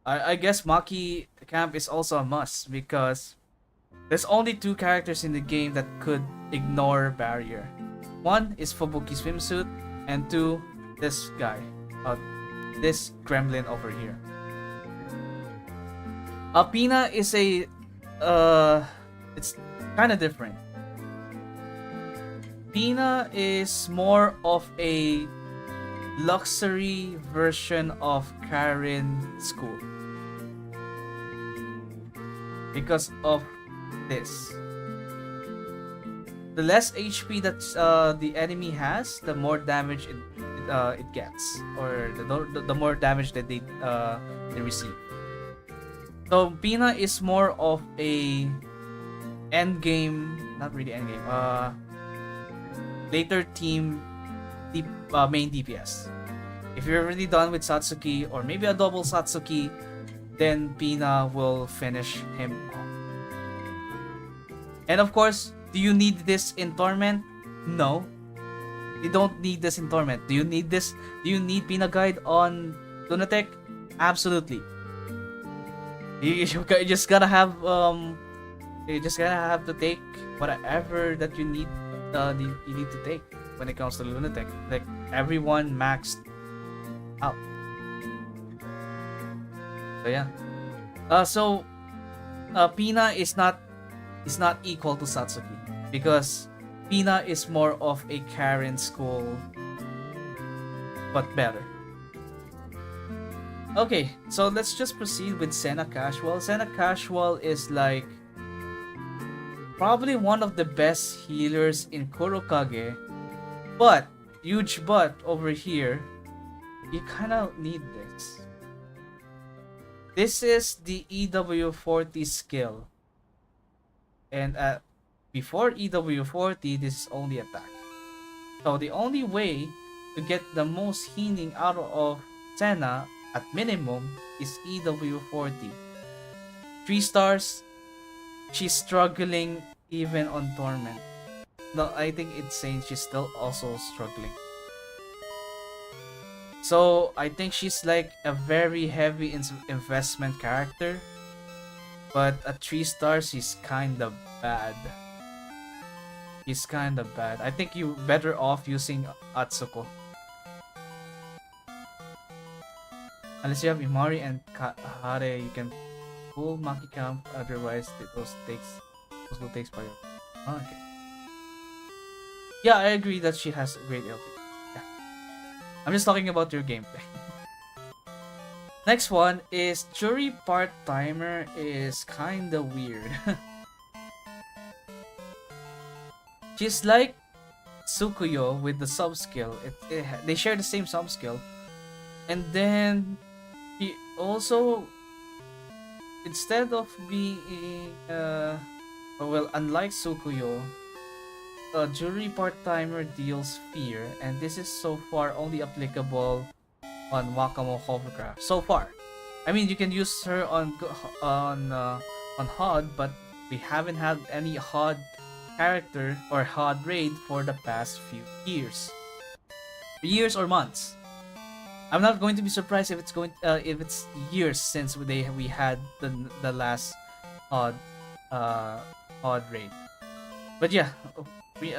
I guess Maki Camp is also a must because there's only two characters in the game that could ignore barrier. One is Fubuki swimsuit, and two, this guy, this gremlin over here. Pina is it's kind of different. Pina is more of a luxury version of Karen School because of this. The less HP that the enemy has, the more damage it gets, or the more damage that they receive. So Pina is more of a end game, not really end game. Later team main DPS. If you're already done with Satsuki or maybe a double Satsuki, then Pina will finish him off. And of course, do you need this in Torment? No. You don't need this in Torment. Do you need this? Do you need Pina Guide on Lunatic? Absolutely. You just gotta have to take whatever that you need to take when it comes to Lunatic. Like everyone maxed out. So yeah. Pina is not equal to Satsuki because Pina is more of a Karen school, but better. Okay, so let's just proceed with Senna Casual. Senna Casual is like probably one of the best healers in Kurokage, but huge but over here, you kind of need this. This is the EW40 skill, and before EW40, this is only attack. So the only way to get the most healing out of Senna at minimum is EW40. 3 stars, she's struggling even on Torment. No, I think it's saying she's still also struggling. So I think she's like a very heavy investment character, but at 3 stars she's kinda bad. She's kinda bad. I think you're better off using Atsuko. Unless you have Imari and Hare, you can pull Maki Camp. Otherwise, those will take fire. Oh, okay. Yeah, I agree that she has a great LP. Yeah. I'm just talking about your gameplay. Next one is Jury Part-Timer is kinda weird. She's like Tsukuyo with the sub-skill. They share the same sub-skill. And then he also, instead of being unlike Tsukuyo, Jury Part-Timer deals fear, and this is so far only applicable on Wakamo Hovercraft. So far, I mean, you can use her on HOD, but we haven't had any HOD character or HOD raid for the past few years or months. I'm not going to be surprised if it's years since we had the last odd uh odd raid. But yeah, we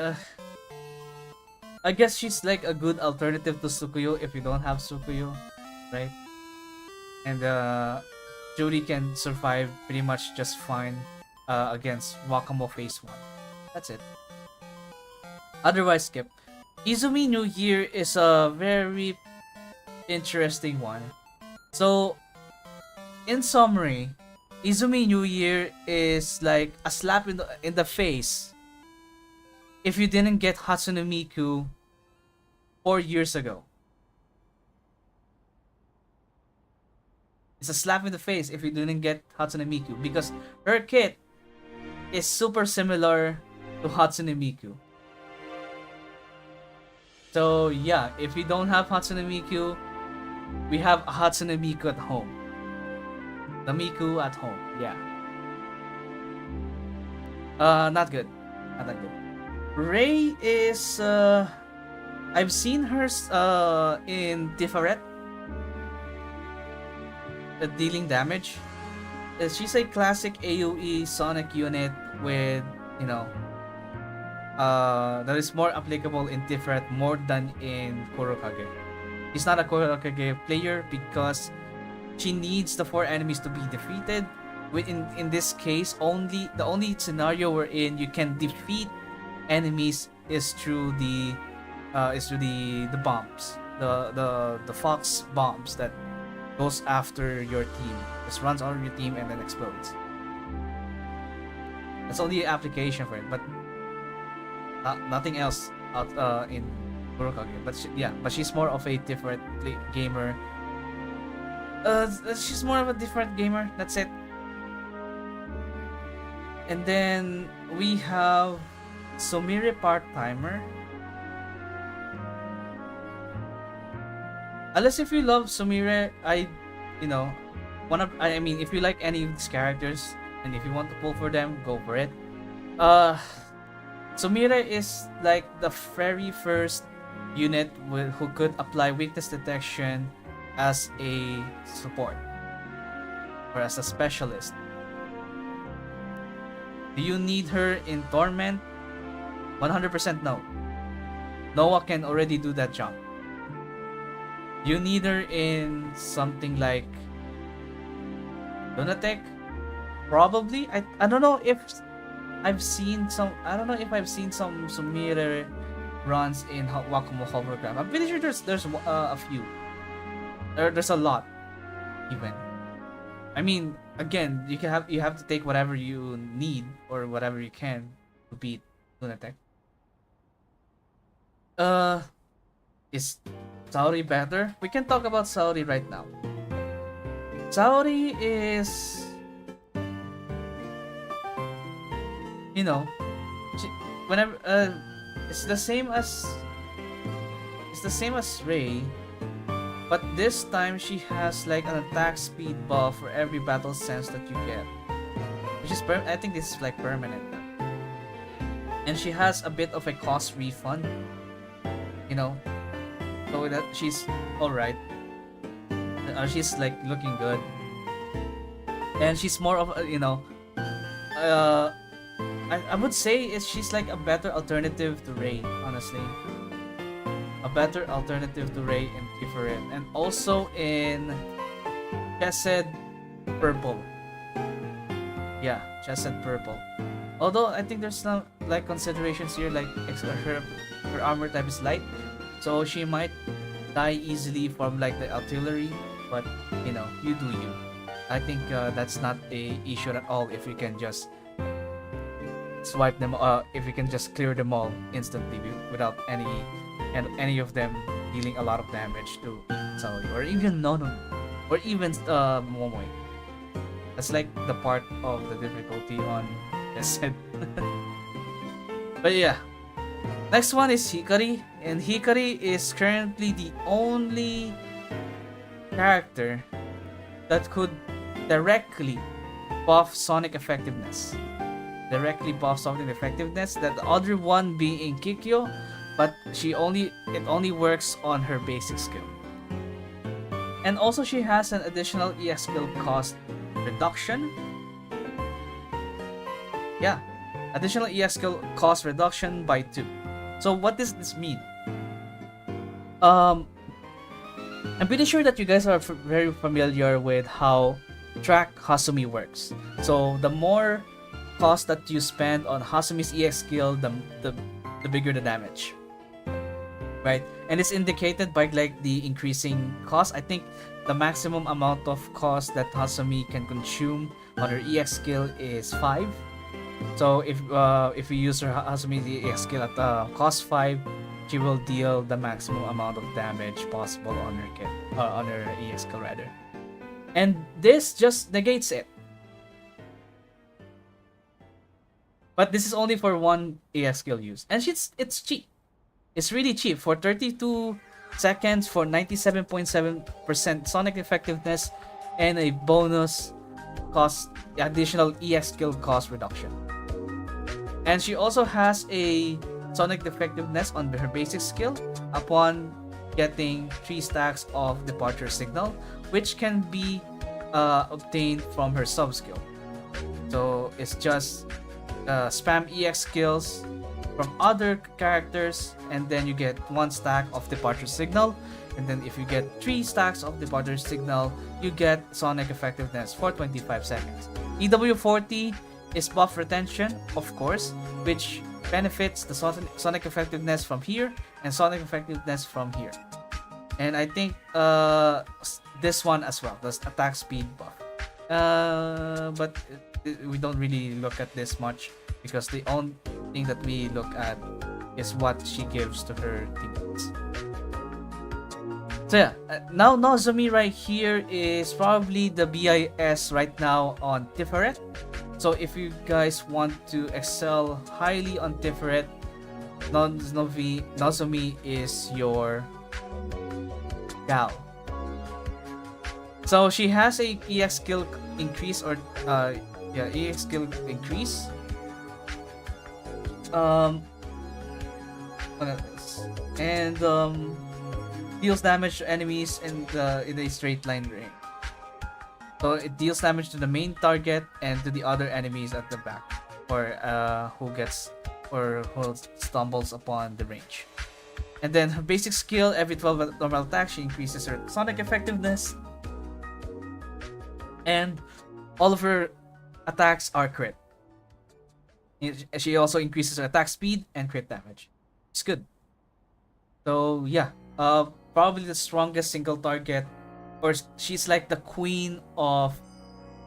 I guess she's like a good alternative to Sukuyo if you don't have Sukuyo, right? And Judy can survive pretty much just fine against Wakamo Phase 1. That's it. Otherwise, skip. Izumi New Year is a very interesting one. So, in summary, Izumi New Year is like a slap in the face if you didn't get Hatsune Miku 4 years ago. It's a slap in the face if you didn't get Hatsune Miku because her kit is super similar to Hatsune Miku. So yeah, if you don't have Hatsune Miku, we have a Hatsune Miku at home. The Miku at home, yeah. Not good. Not that good. Rei is I've seen her in Tiferet dealing damage. She's a classic AoE Sonic unit with, you know, that is more applicable in Tiferet more than in Kurokage. She's not a Kurokage player because she needs the 4 enemies to be defeated. In this case, the only scenario wherein you can defeat enemies is through the bombs, the fox bombs that goes after your team, just runs over your team and then explodes. That's only application for it, but nothing else out in Kurokage. But she's more of a different gamer. She's more of a different gamer. That's it. And then we have Sumire Part-Timer. Unless if you love Sumire, I mean, if you like any of these characters and if you want to pull for them, go for it. Sumire is like the very first unit who could apply weakness detection as a support or as a specialist. Do you need her in Torment? 100% no. Noah can already do that job. You need her in something like Lunatic? Probably. I don't know if I've seen some. I don't know if I've seen some Sumire runs in Wakamo Hovercraft. I'm pretty sure there's a few. There's a lot, even. I mean, again, you have to take whatever you need or whatever you can to beat Lunatic. Is Saori better? We can talk about Saori right now. Saori is, you know, whenever it's the same as Rei, but this time she has like an attack speed buff for every battle sense that you get, which is I think this is like permanent, and she has a bit of a cost refund, you know, so that she's all right. She's like looking good, and she's more of a, you know, I would say she's like a better alternative to Rei, honestly. A better alternative to Rei in Tiferet, and also in Chesed Purple. Yeah, Chesed Purple. Although I think there's some like considerations here, like her armor type is light, so she might die easily from like the artillery. But you know, you do you. I think that's not a issue at all if you can just swipe them. If you can just clear them all instantly without any of them dealing a lot of damage to Saori or even Nono or even Momoi. That's like the part of the difficulty on Chesed. But yeah, next one is Hikari, and Hikari is currently the only character that could directly buff Sonic effectiveness. That the other one being Kikyo, but it only works on her basic skill. And also she has an additional EX skill cost reduction. Yeah, additional EX skill cost reduction by 2. So what does this mean? I'm pretty sure that you guys are very familiar with how track Hasumi works. So the more cost that you spend on Hasumi's EX skill, the bigger the damage, right? And it's indicated by like the increasing cost. I think the maximum amount of cost that Hasumi can consume on her EX skill is 5. So if you use her Hasumi's EX skill at cost 5, she will deal the maximum amount of damage possible on her kit, on her EX skill rather. And this just negates it. But this is only for one EX skill use, and it's cheap. It's really cheap for 32 seconds for 97.7% sonic effectiveness and a bonus cost additional EX skill cost reduction. And she also has a sonic effectiveness on her basic skill upon getting 3 stacks of departure signal, which can be obtained from her sub skill. So it's just spam EX skills from other characters, and then you get 1 stack of departure signal, and then if you get 3 stacks of departure signal, you get sonic effectiveness for 25 seconds. EW40 is buff retention, of course, which benefits the sonic effectiveness from here and sonic effectiveness from here. And I think this one as well, the attack speed buff. But we don't really look at this much because the only thing that we look at is what she gives to her teammates. So yeah, now Nozomi right here is probably the BIS right now on Tiferet. So if you guys want to excel highly on Tiferet, Nozomi is your gal. So she has a EX skill increase or EX skill increase. And deals damage to enemies in a straight line range. So it deals damage to the main target and to the other enemies at the back, or who stumbles upon the range. And then her basic skill, every 12 normal attacks, she increases her sonic effectiveness. And all of her attacks are crit. She also increases her attack speed and crit damage. It's good. So yeah, probably the strongest single target, or she's like the queen of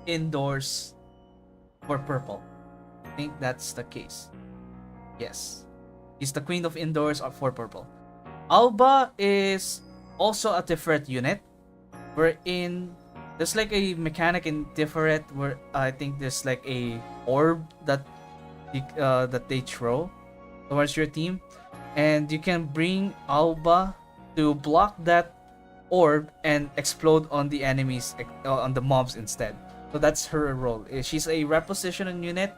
indoors for purple. I think that's the case. Yes, she's the queen of indoors for purple. Alba is also a different unit, wherein there's like a mechanic in Tiferet where I think there's like a orb that they throw towards your team, and you can bring Alba to block that orb and explode on the enemies, on the mobs instead. So that's her role. She's a repositioning unit,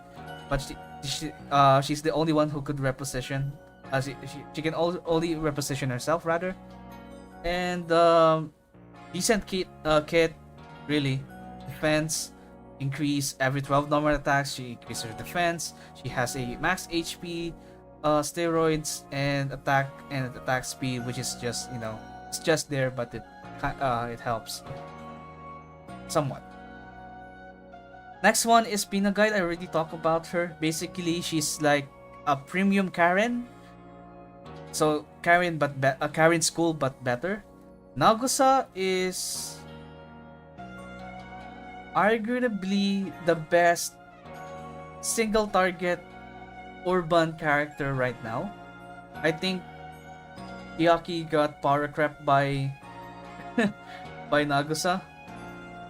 but she's the only one who could reposition. She can only reposition herself rather. And decent kit, really. Defense increase every 12 normal attacks. She increases her defense. She has a max HP, steroids, and attack speed, which is just, it's just there, but it helps somewhat. Next one is Pina Guide. I already talked about her. Basically, she's like a premium Karen. So Karen, but Karen school, but better. Nagusa is arguably the best single target urban character right now. I think Yaki got power crept by by Nagusa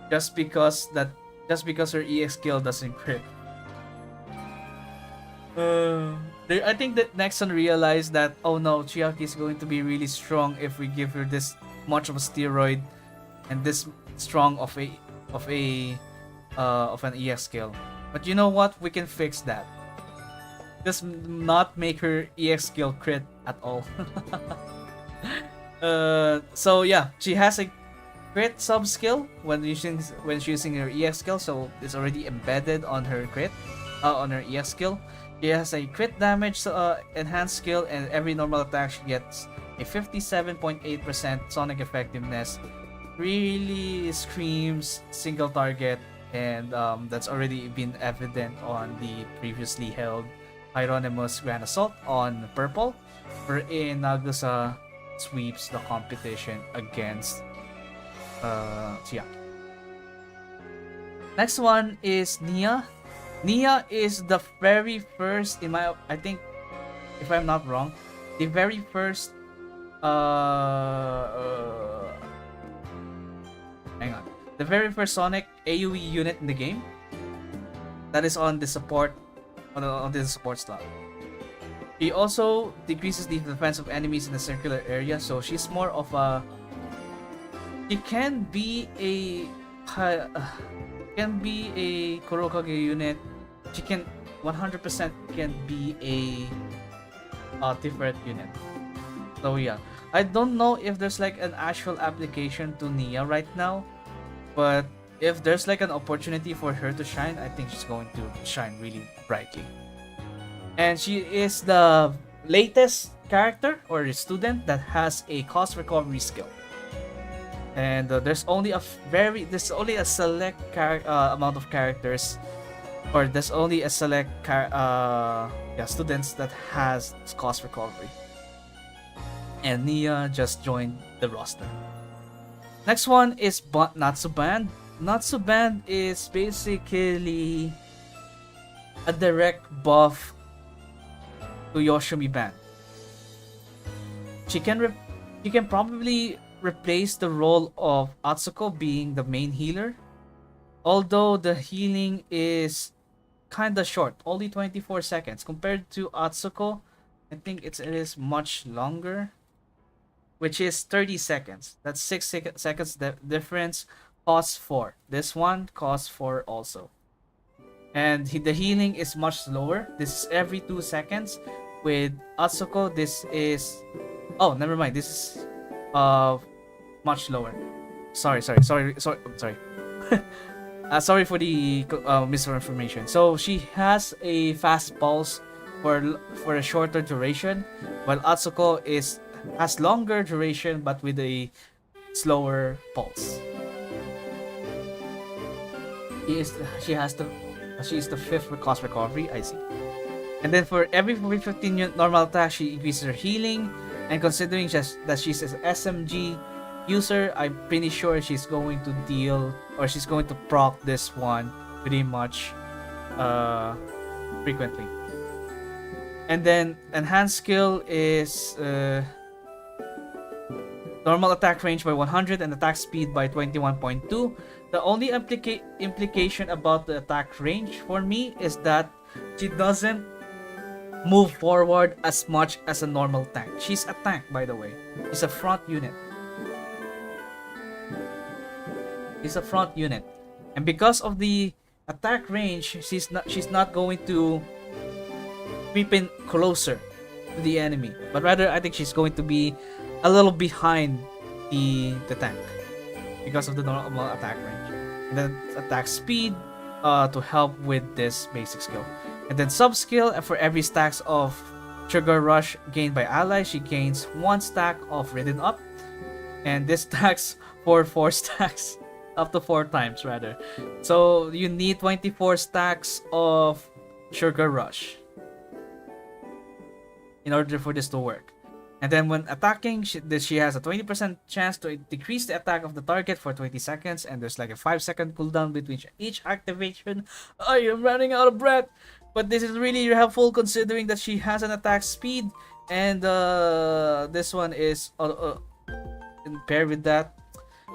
just because her EX skill doesn't crit. I think that Nexon realized that, oh no, Chiaki is going to be really strong if we give her this much of a steroid and this strong of an EX skill. But you know what? We can fix that. Just not make her EX skill crit at all. So yeah, she has a crit sub skill when she's using her EX skill, so it's already embedded on her crit, on her EX skill. She has a crit damage enhanced skill, and every normal attack she gets a 57.8% sonic effectiveness. Really screams single target, and that's already been evident on the previously held Hieronymus Grand Assault on purple, wherein Nagusa sweeps the competition against Seia. Next one is Nia. Nia is the very first, I think, if I'm not wrong, the very first hang on. The very first Sonic AoE unit in the game that is on the support on the support slot. She also decreases the defense of enemies in the circular area, so she's more of a. She can be a Kurokage unit. She can 100% can be a Tiferet unit. So yeah, I don't know if there's like an actual application to Nia right now, but if there's like an opportunity for her to shine, I think she's going to shine really brightly. And she is the latest character or student that has a cost recovery skill. And there's only a select amount of characters, or there's only a select students that has cost recovery. And Nia just joined the roster. Next one is Natsu Band. Natsu Band is basically a direct buff to Yoshimi Band. She can probably replace the role of Atsuko being the main healer, although the healing is kinda short, only 24 seconds compared to Atsuko. I think it is much longer, which is 30 seconds. That's 6 seconds difference. Costs 4. This one costs 4 also. And the healing is much slower. This is every 2 seconds. With Atsuko, this is... Oh, never mind. This is much lower. Sorry. Sorry for the misinformation. So she has a fast pulse for a shorter duration, while Atsuko has longer duration but with a slower pulse. She is the 5th cost recovery, I see. And then for every 15 normal attack, she increases her healing. And considering that she's an SMG user, I'm pretty sure she's going to proc this one pretty much frequently. And then enhanced skill is normal attack range by 100 and attack speed by 21.2. The only implication about the attack range for me is that she doesn't move forward as much as a normal tank. She's a tank, by the way. She's a front unit. And because of the attack range, she's not going to creep in closer to the enemy, but rather I think she's going to be a little behind the tank because of the normal attack range. And then attack speed to help with this basic skill. And then sub skill, for every stacks of Sugar Rush gained by allies, she gains 1 stack of Ridden Up. And this stacks for 4 stacks, up to 4 times rather. So you need 24 stacks of Sugar Rush in order for this to work. And then when attacking, she has a 20% chance to decrease the attack of the target for 20 seconds. And there's like a 5-second cooldown between each activation. I am running out of breath. But this is really helpful considering that she has an attack speed. And this one is in pair with that.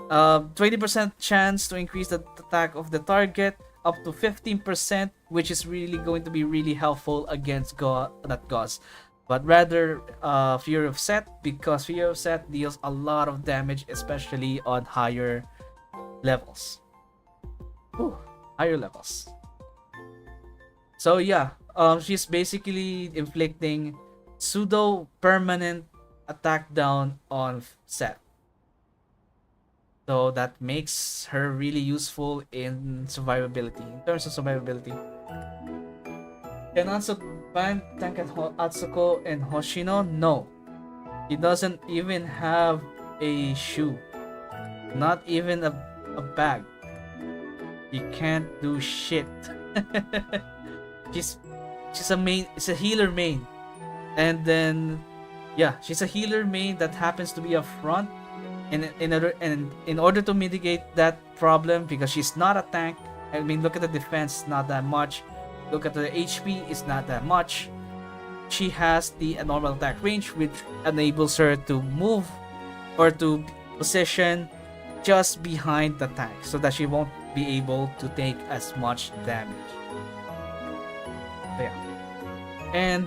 20% chance to increase the attack of the target up to 15%, which is really going to be really helpful against not Gauss, but rather Fury of Set, because Fury of Set deals a lot of damage, especially on higher levels. Higher levels. So yeah, she's basically inflicting pseudo permanent attack down on Set. So that makes her really useful in survivability. In terms of survivability, can Atsuko tank at Atsuko and Hoshino? No. He doesn't even have a shoe. Not even a bag. He can't do shit. she's she's a main, it's a healer main. And then yeah, she's a healer main that happens to be a front. And in order to mitigate that problem, because she's not a tank, I mean, look at the defense, not that much. Look at the HP, it's not that much. She has the normal attack range, which enables her to move or to position just behind the tank so that she won't be able to take as much damage. So, yeah. And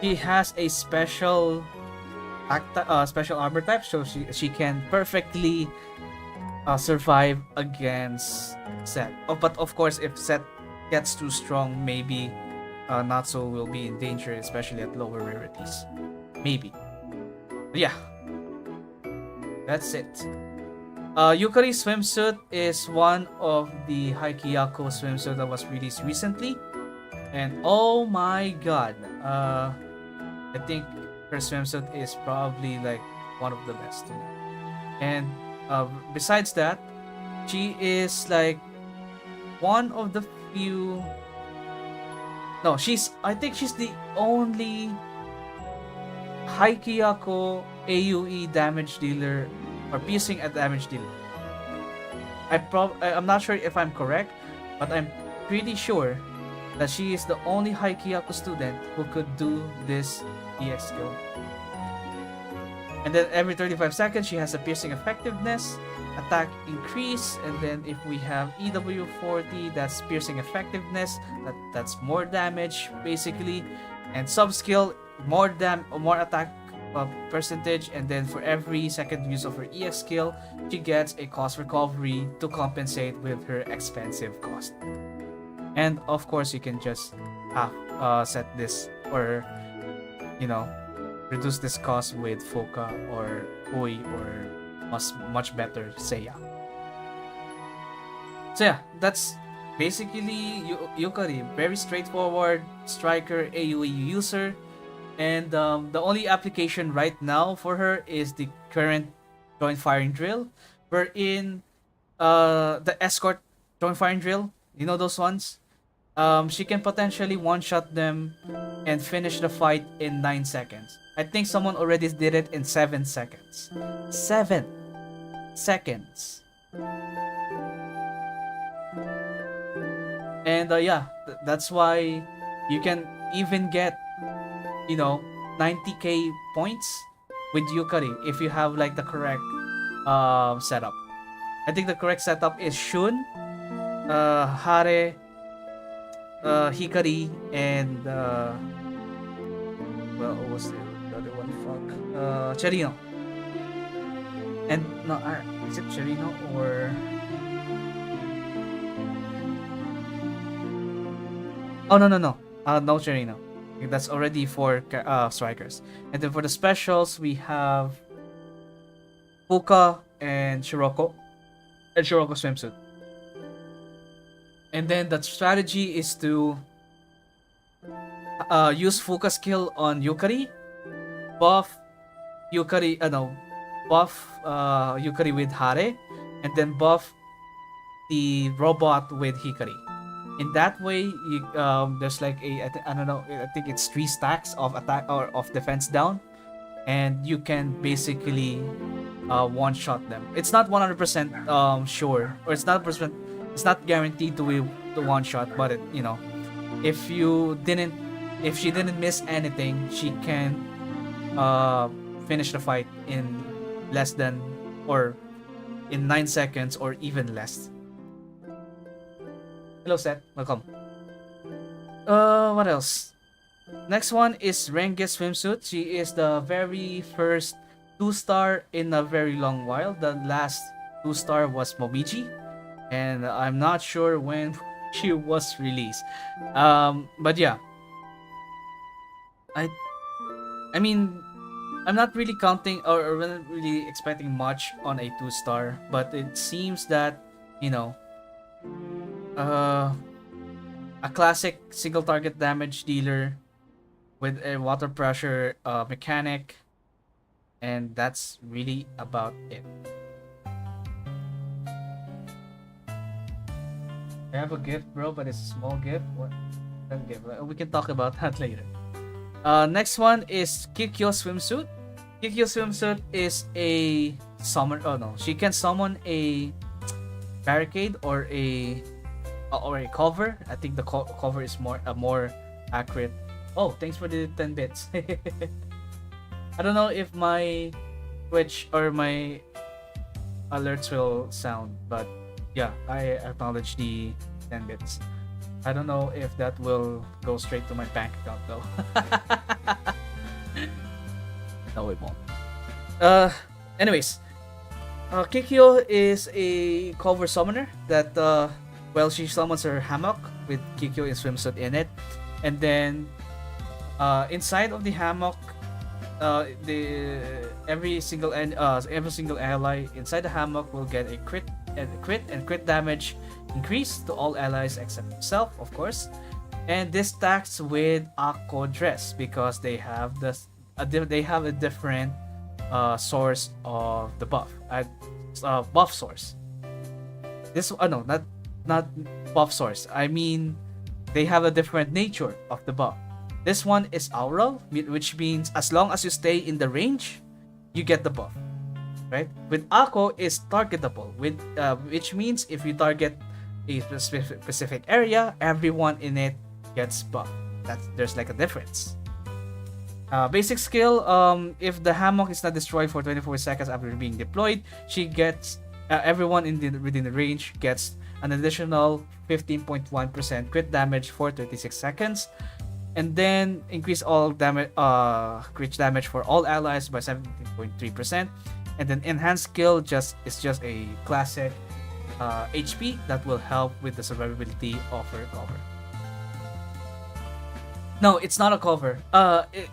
she has a special armor type, so she can perfectly survive against Set. Oh, but of course, if Set gets too strong, maybe Natsu will be in danger, especially at lower rarities. Maybe. But yeah, that's it. Yukari swimsuit is one of the Haikiyako swimsuit that was released recently, and oh my god, I think her swimsuit is probably like one of the best to me. And besides that, she is like one of the few. No, I think she's the only Haikiyako AoE damage dealer or piercing a damage dealer. I'm not sure if I'm correct, but I'm pretty sure that she is the only Haikiyako student who could do this EX skill. And then every 35 seconds, she has a piercing effectiveness, attack increase, and then if we have EW40, that's piercing effectiveness, that's more damage basically, and sub skill more attack percentage, and then for every second use of her EX skill, she gets a cost recovery to compensate with her expensive cost. And of course, you can just set this, or reduce this cost with Fuka or Ui or much better Seia. So yeah, that's basically Yukari. Very straightforward striker AoE user, and the only application right now for her is the current joint firing drill, wherein the escort joint firing drill, you know those ones. She can potentially one-shot them and finish the fight in 9 seconds. I think someone already did it in 7 seconds. 7 seconds. And yeah, that's why you can even get 90k points with Yukari if you have like the correct setup. I think the correct setup is Shun, Hare, Hikari, and what was the other one? Fuck. Cherino. And no, is it Cherino or? Oh no. No Cherino. That's already for strikers. And then for the specials, we have Fuka and Shiroko swimsuit. And then the strategy is to use Fuka skill on Yukari, buff Yukari, buff Yukari with Hare, and then buff the robot with Hikari. In that way, there's like I don't know, I think it's 3 stacks of attack or of defense down, and you can basically one shot them. It's not 100% sure, or it's not guaranteed to one shot, but if she didn't miss anything, she can finish the fight in less than, or in 9 seconds or even less. Hello Seth, welcome. What else? Next one is Renge's swimsuit. She is the very first 2-star in a very long while. The last 2-star was Momiji, and I'm not sure when she was released. But yeah, I mean, I'm not really counting or not really expecting much on a 2-star, but it seems that, you know, uh, a classic single target damage dealer with a water pressure mechanic, and that's really about it. I have a gift, bro, but it's a small gift. What? That gift? We can talk about that later. Next one is Kikyo swimsuit. Kikyo swimsuit is a summon. Oh no, she can summon a barricade or a cover. I think the cover is more accurate. Oh, thanks for the 10 bits. I don't know if my Twitch or my alerts will sound, but yeah, I acknowledge the 10 bits. I don't know if that will go straight to my bank account though. No, it won't. Anyways, Kikyo is a cover summoner that, well, she summons her hammock with Kikyo in swimsuit in it, and then inside of the hammock, every single ally inside the hammock will get a crit damage increase to all allies except himself, of course. And this stacks with Akko dress because they have a different source of the buff. Buff source. This no, not buff source. I mean, they have a different nature of the buff. This one is aural, which means as long as you stay in the range, you get the buff, right? With Akko is targetable, which means if you target a specific area, everyone in it gets buff. There's like a difference. Basic skill, if the hammock is not destroyed for 24 seconds after being deployed, she gets everyone within the range gets an additional 15.1% crit damage for 36 seconds, and then increase all damage crit damage for all allies by 17.3%, and then enhanced skill is just a classic HP that will help with the survivability of her cover. No, it's not a cover. It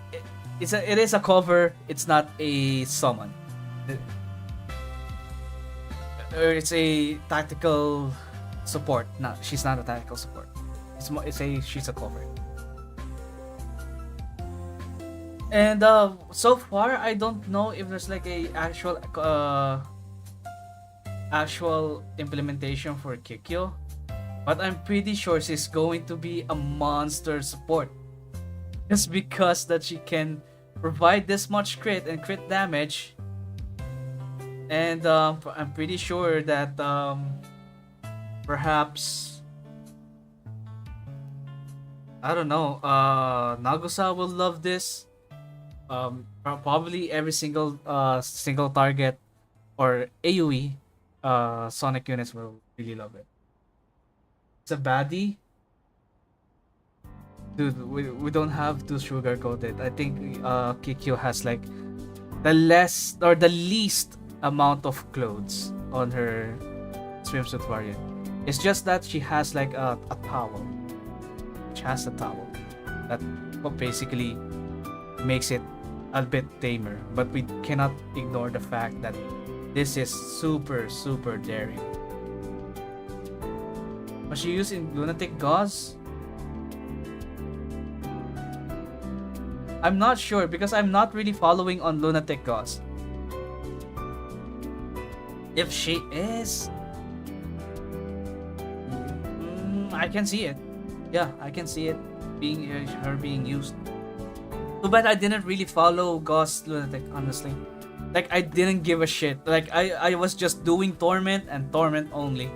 is a cover. It's not a summon. It's a tactical support. No, she's not a tactical support. She's a cover. And so far, I don't know if there's like a actual implementation for Kikyo, but I'm pretty sure she's going to be a monster support. Just because that she can provide this much crit and crit damage, and I'm pretty sure that perhaps, I don't know, Nagusa will love this. Probably every single target or AoE Sonic units will really love it. It's a baddie. Dude, we don't have to sugarcoat it. I think Kikyo has like the least amount of clothes on her swimsuit variant. It's just that she has like a towel. She has a towel that basically makes it a bit tamer. But we cannot ignore the fact that this is super daring. Was she using lunatic gauze? I'm not sure because I'm not really following on Lunatic Gauze. If she is, I can see it. Yeah, I can see it being used. Too bad I didn't really follow Gauze Lunatic, honestly. Like, I didn't give a shit. Like, I was just doing Torment and Torment only.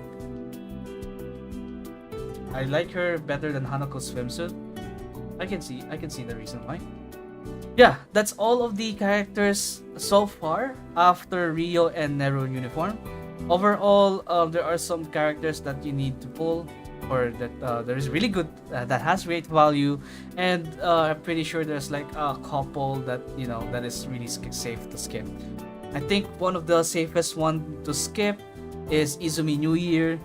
I like her better than Hanako's swimsuit. I can see the reason why. Yeah, that's all of the characters so far after Rio and Neru uniform. Overall, there are some characters that you need to pull, or that there is really good that has great value, and I'm pretty sure there's like a couple that that is really safe to skip. I think one of the safest one to skip is Izumi New Year.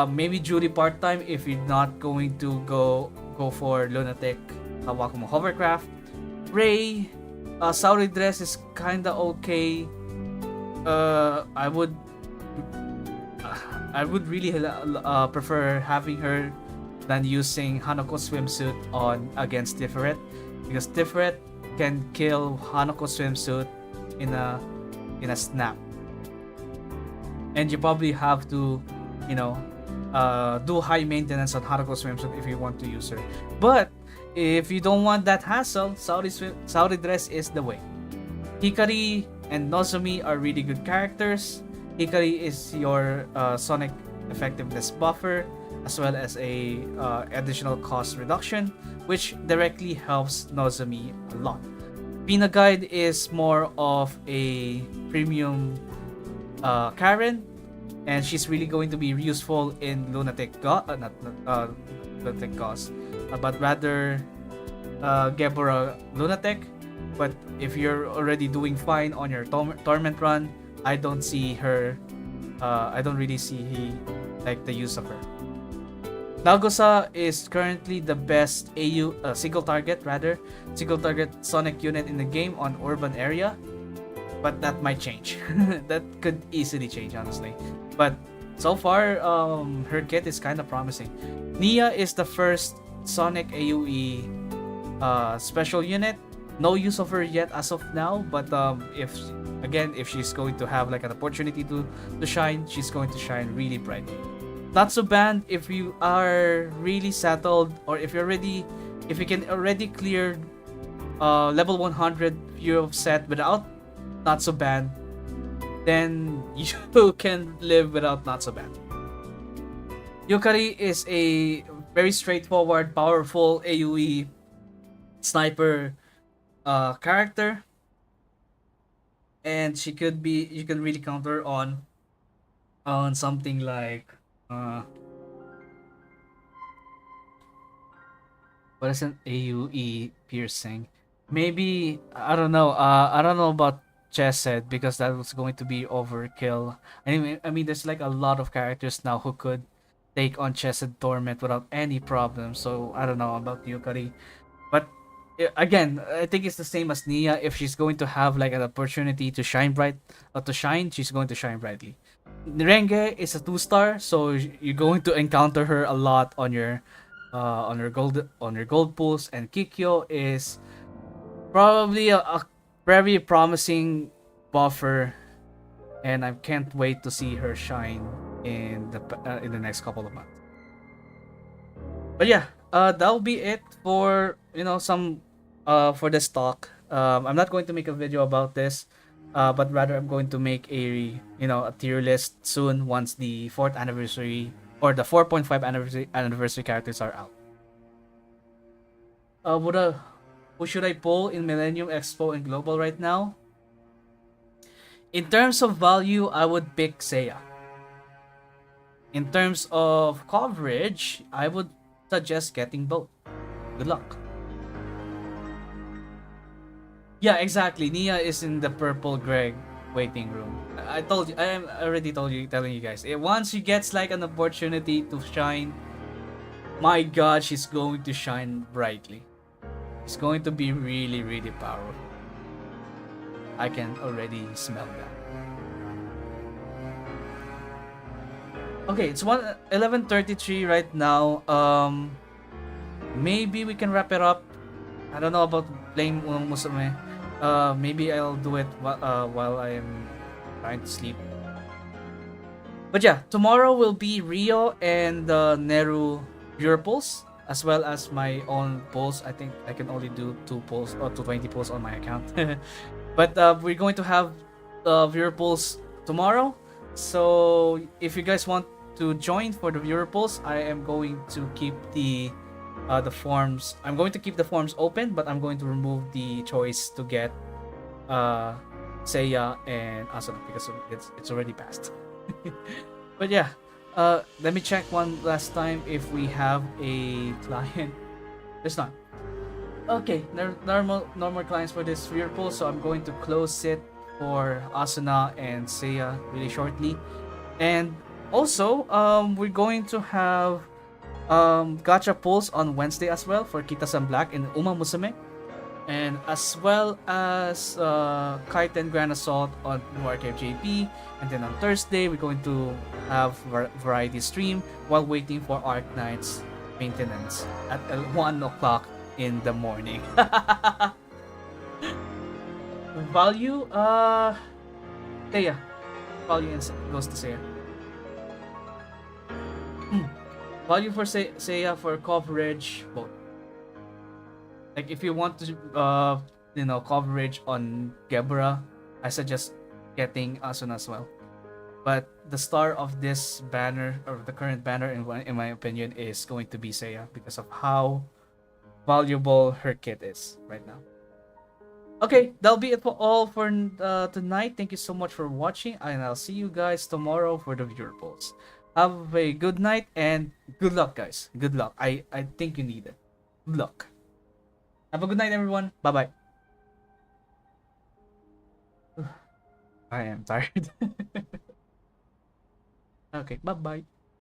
Maybe Judy part time if you're not going to go for Lunatic Kawakumo Hovercraft. Ray, Saori dress is kinda okay. I would really prefer having her than using Hanako swimsuit on against Tiferet, because Tiferet can kill Hanako swimsuit in a snap, and you probably have to, you know, do high maintenance on Hanako swimsuit if you want to use her. But if you don't want that hassle, Saori dress is the way. Hikari and Nozomi are really good characters. Hikari is your Sonic effectiveness buffer, as well as a additional cost reduction, which directly helps Nozomi a lot. Pina Guide is more of a premium Karen, and she's really going to be useful in Lunatic Gauss, but rather Gebora Lunatic. But if you're already doing fine on your Torment run, I don't see her. I don't really see like the use of her. Nalgosa is currently the best single target Sonic unit in the game on urban area, but that might change. That could easily change, honestly. But so far, her kit is kind of promising. Nia is the first Sonic AoE special unit. No use of her yet as of now, but if she's going to have like an opportunity to shine, she's going to shine really brightly. Not so bad if you are really settled, or if you can already clear level 100 view set without not so bad, then you can live without not so bad. Yukari is a very straightforward, powerful AoE sniper character, and you can really counter on something like what is an AoE piercing? Maybe I don't know. I don't know about Chesed, because that was going to be overkill. I mean, there's like a lot of characters now who could take on Chesed Torment without any problem. So I don't know about Yukari, but again, I think it's the same as Nia. If she's going to have like an opportunity to shine she's going to shine brightly. Renge is a 2-star, so you're going to encounter her a lot on your gold pools, and Kikyo is probably a very promising buffer, and I can't wait to see her shine in the next couple of months. But yeah, that'll be it for some for this talk. I'm not going to make a video about this, but rather I'm going to make a tier list soon once the 4th anniversary or the 4.5 anniversary characters are out. Who should I pull in Millennium Expo and Global right now? In terms of value, I would pick Seia. In terms of coverage, I would suggest getting both. Good luck. Yeah, exactly. Nia is in the purple Greg waiting room. I am already telling you guys. Once she gets like an opportunity to shine, my god, she's going to shine brightly. It's going to be really, really powerful. I can already smell that. Okay, it's 11:33 right now. Maybe we can wrap it up. I don't know about playing Musume. Maybe I'll do it while I am trying to sleep. But yeah, tomorrow will be Rio and Neru viewer polls, as well as my own polls. I think I can only do 2 polls or 220 polls on my account. But we're going to have viewer polls tomorrow. So if you guys want to join for the viewer polls, I am going to keep the forms. I'm going to keep the forms open, but I'm going to remove the choice to get Seia and Asuna because it's already passed. But yeah, let me check one last time if we have a client. There's not. Okay, normal clients for this viewer poll, so I'm going to close it for Asuna and Seia really shortly. And also, we're going to have gacha polls on Wednesday as well for Kita-san Black and Uma Musume. and as well as Kite and Grand Assault on Warcraft JP. And then on Thursday, we're going to have variety stream while waiting for Arc Knight's maintenance at 1 o'clock in the morning. Value, Seia. Value goes to Seia. Value for Seia for coverage, both. Like if you want to coverage on Gebra, I suggest getting Asuna as well. But the star of this banner, or the current banner in my opinion, is going to be Seia because of how valuable her kit is right now. Okay, that'll be it for all for tonight. Thank you so much for watching, and I'll see you guys tomorrow for the viewer polls. Have a good night and good luck, guys. Good luck. I think you need it. Good luck. Have a good night, everyone. Bye bye. I am tired. Okay, bye bye.